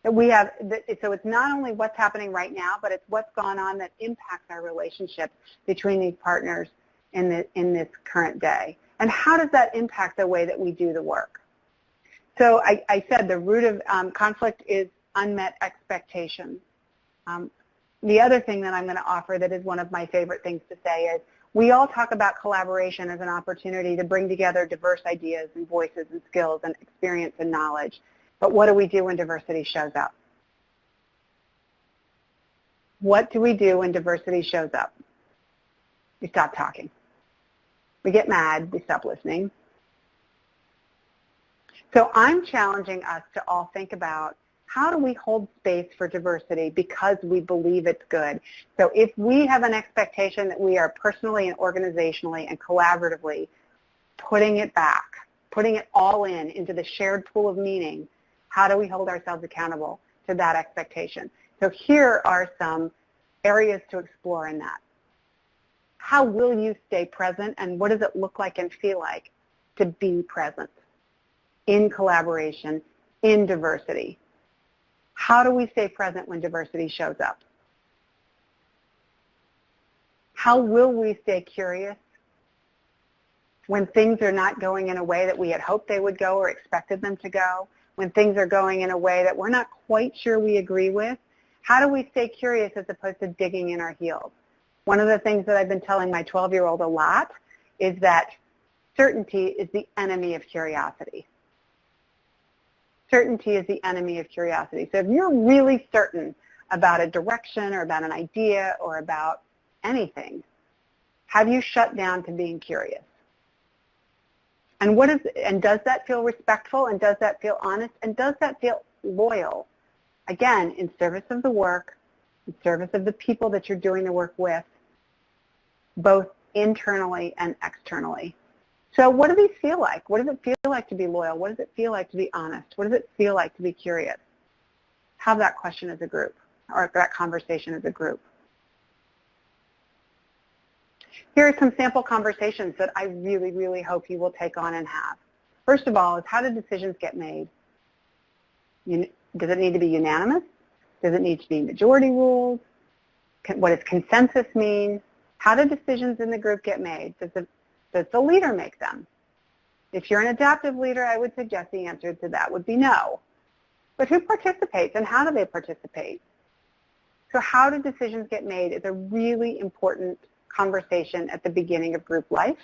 So it's not only what's happening right now, but it's what's gone on that impacts our relationship between these partners in this current day. And how does that impact the way that we do the work? So I said the root of conflict is unmet expectations. The other thing that I'm going to offer that is one of my favorite things to say is we all talk about collaboration as an opportunity to bring together diverse ideas and voices and skills and experience and knowledge. But what do we do when diversity shows up? What do we do when diversity shows up? We stop talking. We get mad. We stop listening. So I'm challenging us to all think about how do we hold space for diversity because we believe it's good. So if we have an expectation that we are personally and organizationally and collaboratively putting it back, putting it all into the shared pool of meaning, how do we hold ourselves accountable to that expectation? So here are some areas to explore in that. How will you stay present, and what does it look like and feel like to be present in collaboration, in diversity? How do we stay present when diversity shows up? How will we stay curious when things are not going in a way that we had hoped they would go or expected them to go? When things are going in a way that we're not quite sure we agree with? How do we stay curious as opposed to digging in our heels? One of the things that I've been telling my 12-year-old a lot is that certainty is the enemy of curiosity. Certainty is the enemy of curiosity. So if you're really certain about a direction or about an idea or about anything, have you shut down to being curious? And does that feel respectful, and does that feel honest, and does that feel loyal? Again, in service of the work, in service of the people that you're doing the work with, both internally and externally. So what do these feel like? What does it feel like to be loyal? What does it feel like to be honest? What does it feel like to be curious? Have that question as a group, or that conversation as a group. Here are some sample conversations that I really, really hope you will take on and have. First of all is, how do decisions get made? Does it need to be unanimous? Does it need to be majority rules? What does consensus mean? How do decisions in the group get made? Does the leader make them? If you're an adaptive leader, I would suggest the answer to that would be no. But who participates, and how do they participate? So how do decisions get made is a really important conversation at the beginning of group life.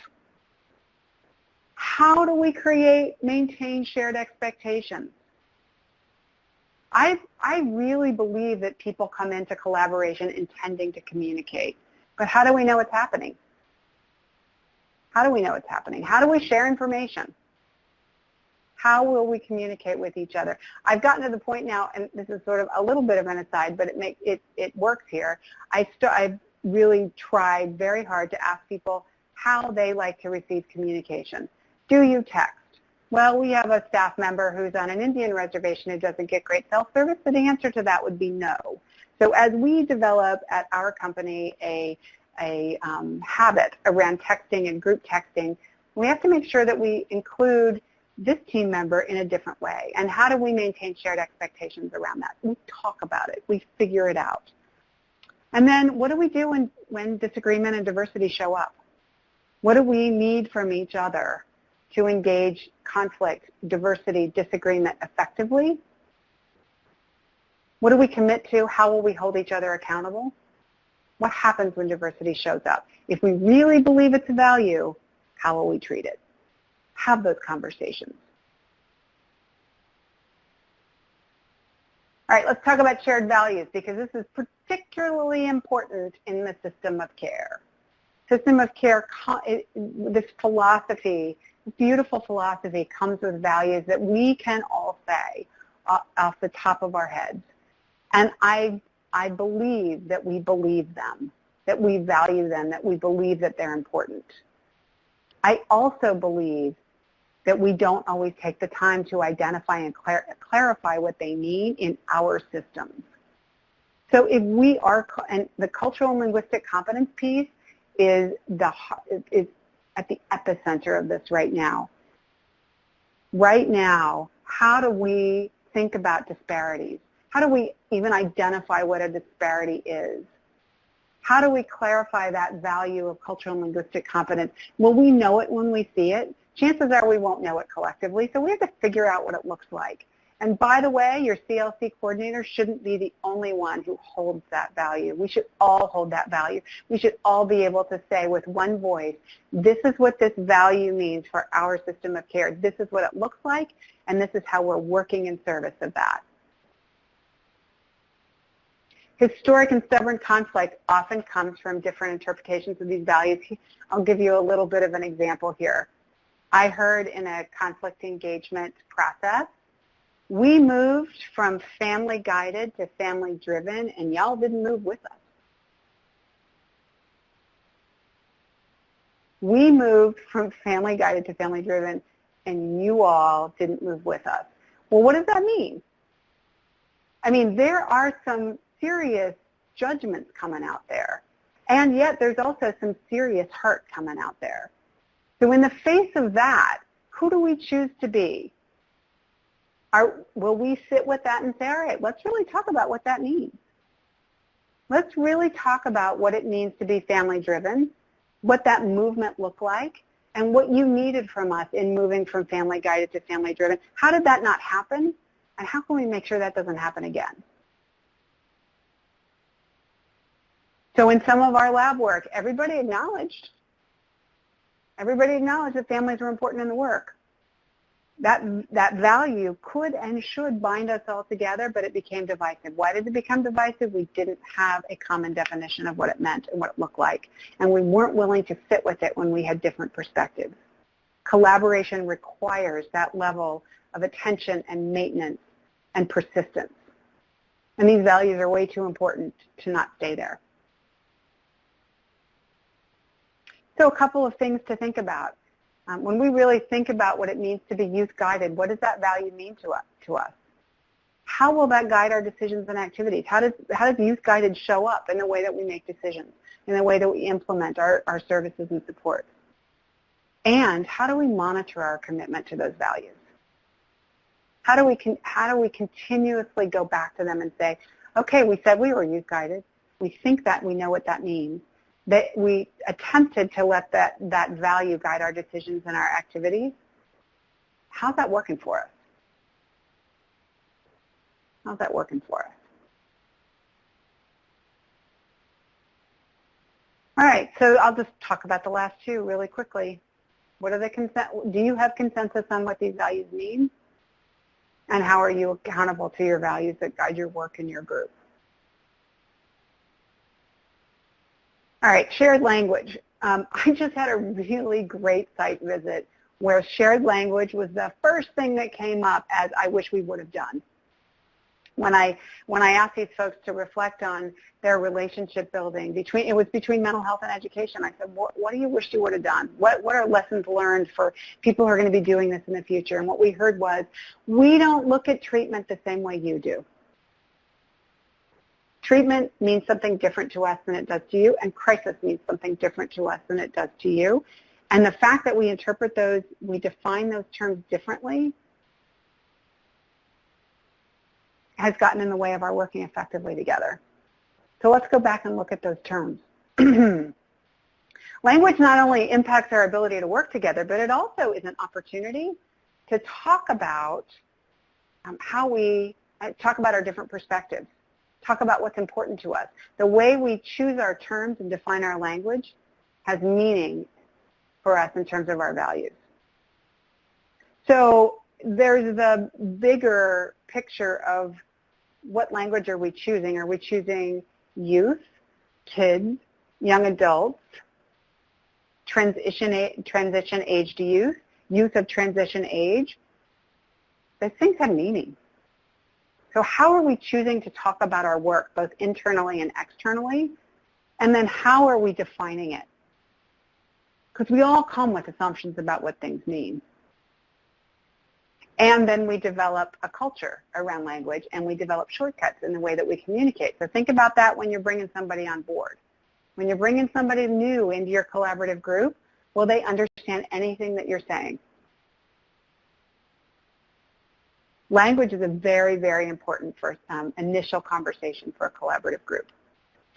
How do we maintain shared expectations? I really believe that people come into collaboration intending to communicate. But how do we know what's happening? How do we know what's happening? How do we share information? How will we communicate with each other? I've gotten to the point now, and this is sort of a little bit of an aside, but it works here. I've really tried very hard to ask people how they like to receive communication. Do you text? Well, we have a staff member who's on an Indian reservation who doesn't get great cell service, so the answer to that would be no. So as we develop at our company a habit around texting and group texting, we have to make sure that we include this team member in a different way. And how do we maintain shared expectations around that? We talk about it. We figure it out. And then what do we do when disagreement and diversity show up? What do we need from each other to engage conflict, diversity, disagreement effectively? What do we commit to? How will we hold each other accountable? What happens when diversity shows up? If we really believe it's a value, how will we treat it? Have those conversations. All right, let's talk about shared values, because this is particularly important in the system of care. System of care, this philosophy, beautiful philosophy, comes with values that we can all say off the top of our heads. And I believe that we believe them, that we value them, that we believe that they're important. I also believe that we don't always take the time to identify and clarify what they mean in our systems. So if we are, and the cultural and linguistic competence piece is at the epicenter of this right now. Right now, how do we think about disparities? How do we even identify what a disparity is? How do we clarify that value of cultural and linguistic competence? Will we know it when we see it? Chances are we won't know it collectively, so we have to figure out what it looks like. And by the way, your CLC coordinator shouldn't be the only one who holds that value. We should all hold that value. We should all be able to say with one voice, this is what this value means for our system of care. This is what it looks like, and this is how we're working in service of that. Historic and stubborn conflict often comes from different interpretations of these values. I'll give you a little bit of an example here. I heard in a conflict engagement process, we moved from family-guided to family-driven, and y'all didn't move with us. We moved from family-guided to family-driven, and you all didn't move with us. Well, what does that mean? I mean, there are some serious judgments coming out there, and yet there's also some serious hurt coming out there. So in the face of that, who do we choose to be? Will we sit with that and say, all right, let's really talk about what that means. Let's really talk about what it means to be family-driven, what that movement looked like, and what you needed from us in moving from family-guided to family-driven. How did that not happen? And how can we make sure that doesn't happen again? So in some of our lab work, everybody acknowledged that families were important in the work. That value could and should bind us all together, but it became divisive. Why did it become divisive? We didn't have a common definition of what it meant and what it looked like, and we weren't willing to sit with it when we had different perspectives. Collaboration requires that level of attention and maintenance and persistence, and these values are way too important to not stay there. So a couple of things to think about. When we really think about what it means to be youth-guided, what does that value mean to us? How will that guide our decisions and activities? How does youth-guided show up in the way that we make decisions, in the way that we implement our services and supports? And how do we monitor our commitment to those values? How do we continuously go back to them and say, okay, we said we were youth-guided. We think that we know what that means. That we attempted to let that value guide our decisions and our activities. How's that working for us? How's that working for us? All right, so I'll just talk about the last two really quickly. What are do you have consensus on what these values mean? And how are you accountable to your values that guide your work in your group? All right, shared language. I just had a really great site visit where shared language was the first thing that came up as I wish we would have done. When I asked these folks to reflect on their relationship building, it was between mental health and education. I said, what do you wish you would have done? What are lessons learned for people who are going to be doing this in the future? And what we heard was, we don't look at treatment the same way you do. Treatment means something different to us than it does to you, and crisis means something different to us than it does to you. And the fact that we interpret those, we define those terms differently, has gotten in the way of our working effectively together. So let's go back and look at those terms. Language not only impacts our ability to work together, but it also is an opportunity to talk about how we talk about our different perspectives, talk about what's important to us. The way we choose our terms and define our language has meaning for us in terms of our values. So there's the bigger picture of what language are we choosing? Are we choosing youth, kids, young adults, transition age to youth, youth of transition age? Those things have meaning. So how are we choosing to talk about our work, both internally and externally? And then how are we defining it? Because we all come with assumptions about what things mean. And then we develop a culture around language, and we develop shortcuts in the way that we communicate. So think about that when you're bringing somebody on board. When you're bringing somebody new into your collaborative group, will they understand anything that you're saying? Language is a very, very important first initial conversation for a collaborative group.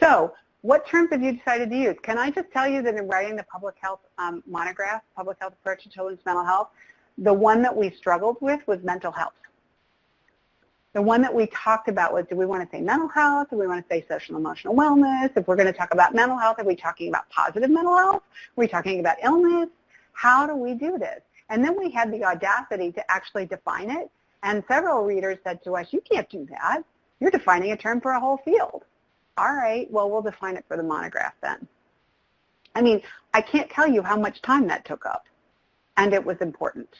So what terms have you decided to use? Can I just tell you that in writing the public health monograph, Public Health Approach to Children's Mental Health, the one that we struggled with was mental health. The one that we talked about was, do we want to say mental health? Do we want to say social and emotional wellness? If we're going to talk about mental health, are we talking about positive mental health? Are we talking about illness? How do we do this? And then we had the audacity to actually define it. And several readers said to us, you can't do that. You're defining a term for a whole field. All right, well, we'll define it for the monograph then. I mean, I can't tell you how much time that took up. And it was important.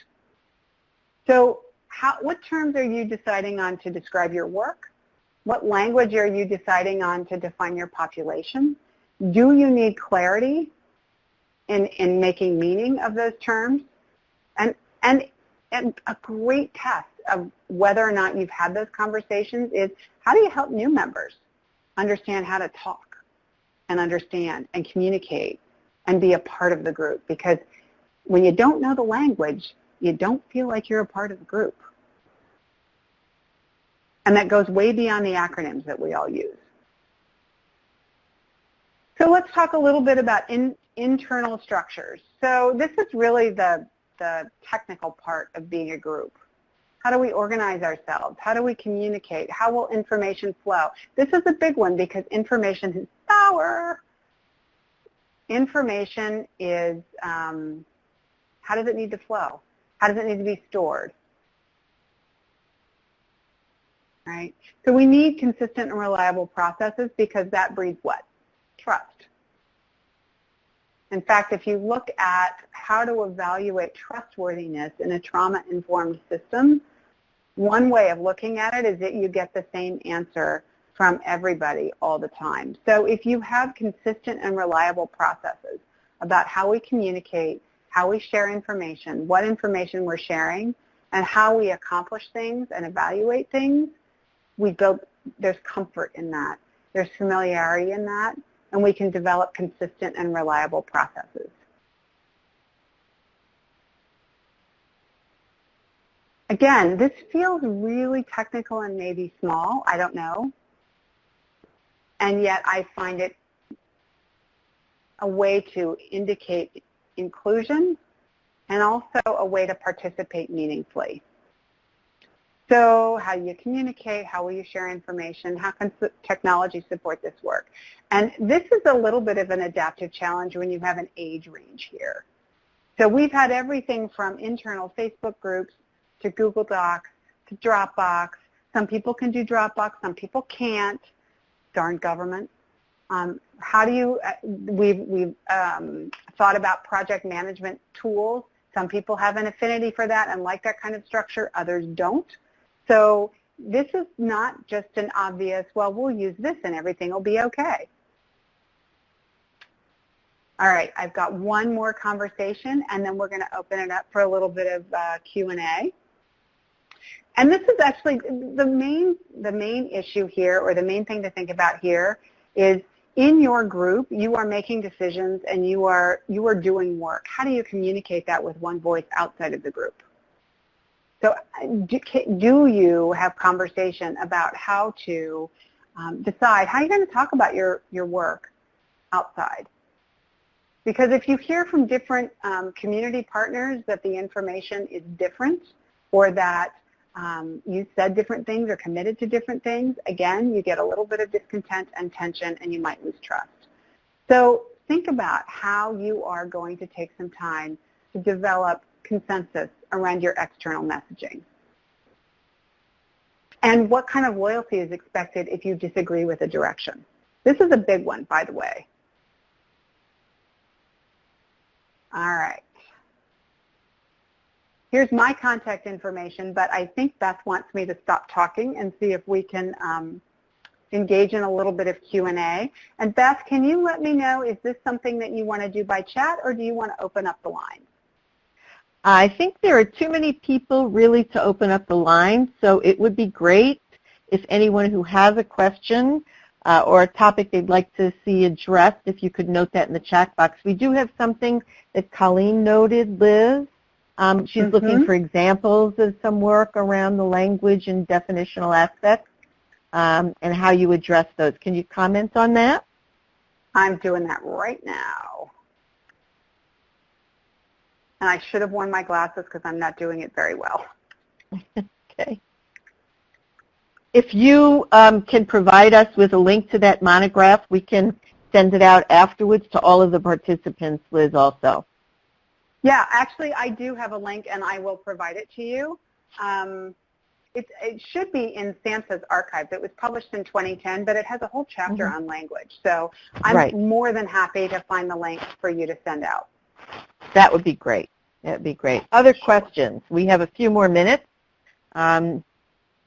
So what terms are you deciding on to describe your work? What language are you deciding on to define your population? Do you need clarity in making meaning of those terms? And a great test of whether or not you've had those conversations is, how do you help new members understand how to talk and understand and communicate and be a part of the group? Because when you don't know the language, you don't feel like you're a part of the group. And that goes way beyond the acronyms that we all use. So let's talk a little bit about internal structures. So this is really the technical part of being a group. How do we organize ourselves? How do we communicate? How will information flow? This is a big one because information is power. Information is, how does it need to flow? How does it need to be stored? Right? So we need consistent and reliable processes because that breeds what? Trust. In fact, if you look at how to evaluate trustworthiness in a trauma-informed system, one way of looking at it is that you get the same answer from everybody all the time. So if you have consistent and reliable processes about how we communicate, how we share information, what information we're sharing, and how we accomplish things and evaluate things, there's comfort in that. There's familiarity in that, and we can develop consistent and reliable processes. Again, this feels really technical and maybe small, I don't know, and yet I find it a way to indicate inclusion and also a way to participate meaningfully. So how do you communicate? How will you share information? How can technology support this work? And this is a little bit of an adaptive challenge when you have an age range here. So we've had everything from internal Facebook groups to Google Docs to Dropbox. Some people can do Dropbox, some people can't. Darn government. How do you, we've thought about project management tools. Some people have an affinity for that and like that kind of structure, others don't. So this is not just an obvious, well, we'll use this and everything will be okay. All right, I've got one more conversation and then we're going to open it up for a little bit of Q&A. And this is actually the main issue here, or the main thing to think about here, is in your group, you are making decisions and you are doing work. How do you communicate that with one voice outside of the group? So do you have conversation about how to decide how you're going to talk about your work outside? Because if you hear from different community partners that the information is different or that you said different things or committed to different things, again, you get a little bit of discontent and tension and you might lose trust. So think about how you are going to take some time to develop consensus around your external messaging. And what kind of loyalty is expected if you disagree with a direction? This is a big one, by the way. All right. Here's my contact information, but I think Beth wants me to stop talking and see if we can engage in a little bit of Q&A. And Beth, can you let me know, is this something that you want to do by chat or do you want to open up the line? I think there are too many people really to open up the line, so it would be great if anyone who has a question or a topic they'd like to see addressed, if you could note that in the chat box. We do have something that Colleen noted, Liz. She's looking for examples of some work around the language and definitional aspects and how you address those. Can you comment on that? I'm doing that right now. And I should have worn my glasses because I'm not doing it very well. Okay. If you can provide us with a link to that monograph, we can send it out afterwards to all of the participants, Liz, also. Yeah, actually, I do have a link, and I will provide it to you. It should be in SANTA's archives. It was published in 2010, but it has a whole chapter on language. So I'm more than happy to find the link for you to send out. That would be great. That would be great. Other questions? We have a few more minutes.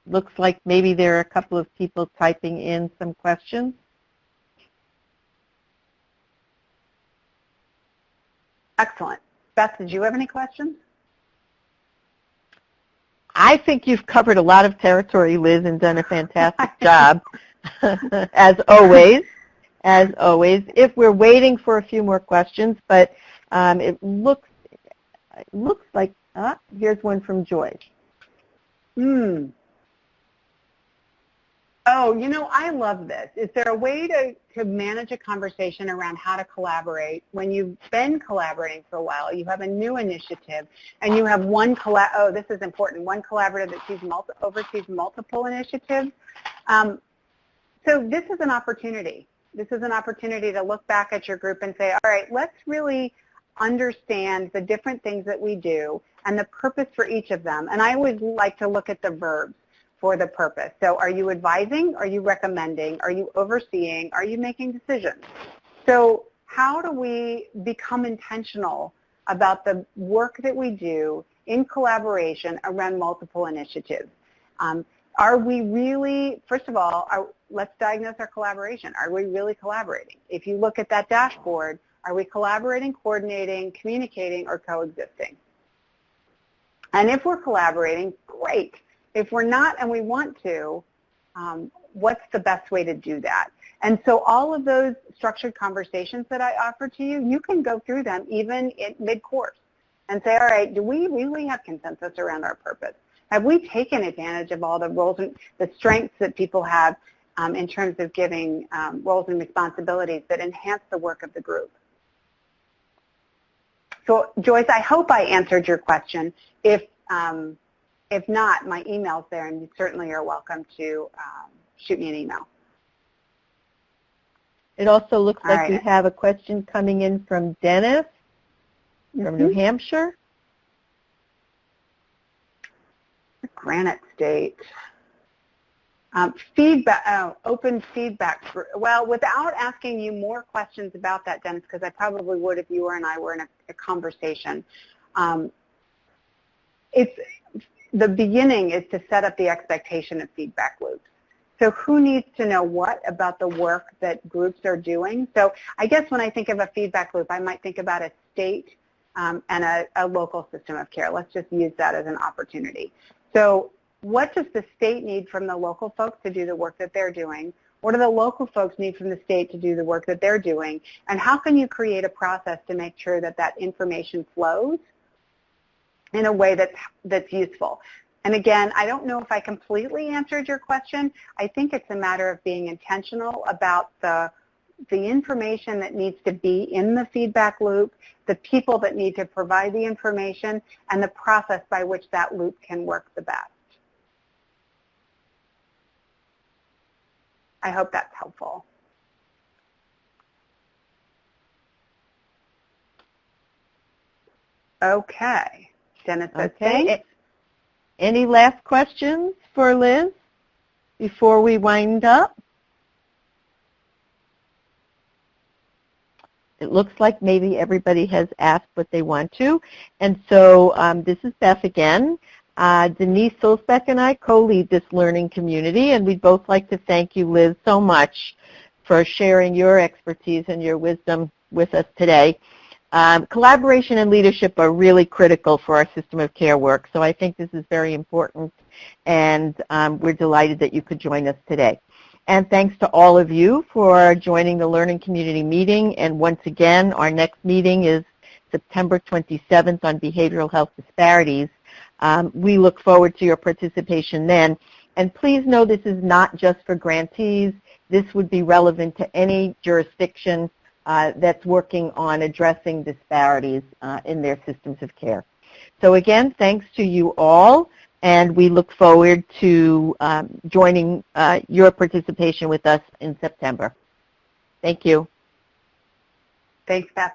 Looks like maybe there are a couple of people typing in some questions. Excellent. Beth, did you have any questions? I think you've covered a lot of territory, Liz, and done a fantastic job, as always. As always. If we're waiting for a few more questions, but it looks like, here's one from Joyce. Oh, you know, I love this. Is there a way to manage a conversation around how to collaborate when you've been collaborating for a while, you have a new initiative, and you have one this is important, one collaborative that oversees multiple initiatives? So this is an opportunity. This is an opportunity to look back at your group and say, all right, let's really understand the different things that we do and the purpose for each of them. And I always like to look at the verbs for the purpose. So are you advising? Are you recommending? Are you overseeing? Are you making decisions? So how do we become intentional about the work that we do in collaboration around multiple initiatives? Are we really, first of all, let's diagnose our collaboration. Are we really collaborating? If you look at that dashboard, are we collaborating, coordinating, communicating, or coexisting? And if we're collaborating, great. If we're not and we want to, what's the best way to do that? And so all of those structured conversations that I offer to you, you can go through them even in mid-course and say, all right, do we really have consensus around our purpose? Have we taken advantage of all the roles and the strengths that people have in terms of giving roles and responsibilities that enhance the work of the group? So, Joyce, I hope I answered your question. If not, my email's there, and you certainly are welcome to shoot me an email. It also looks like we have a question coming in from Dennis from New Hampshire. Granite State. Feedback, open feedback. Well, without asking you more questions about that, Dennis, because I probably would if you and I were in a conversation. The beginning is to set up the expectation of feedback loops. So who needs to know what about the work that groups are doing? So I guess when I think of a feedback loop, I might think about a state and a local system of care. Let's just use that as an opportunity. So what does the state need from the local folks to do the work that they're doing? What do the local folks need from the state to do the work that they're doing? And how can you create a process to make sure that that information flows in a way that's useful? And again, I don't know if I completely answered your question. I think it's a matter of being intentional about the the information that needs to be in the feedback loop, the people that need to provide the information, and the process by which that loop can work the best. I hope that's helpful. Okay. Dennis says thanks. Any last questions for Liz before we wind up? It looks like maybe everybody has asked what they want to. And so this is Beth again. Denise Solsbeck and I co-lead this learning community, and we'd both like to thank you, Liz, so much for sharing your expertise and your wisdom with us today. Collaboration and leadership are really critical for our system of care work, so I think this is very important, and we're delighted that you could join us today. And thanks to all of you for joining the Learning Community meeting. And once again, our next meeting is September 27th on behavioral health disparities. We look forward to your participation then. And please know this is not just for grantees. This would be relevant to any jurisdiction that's working on addressing disparities in their systems of care. So again, thanks to you all. And we look forward to joining your participation with us in September. Thank you. Thanks, Beth.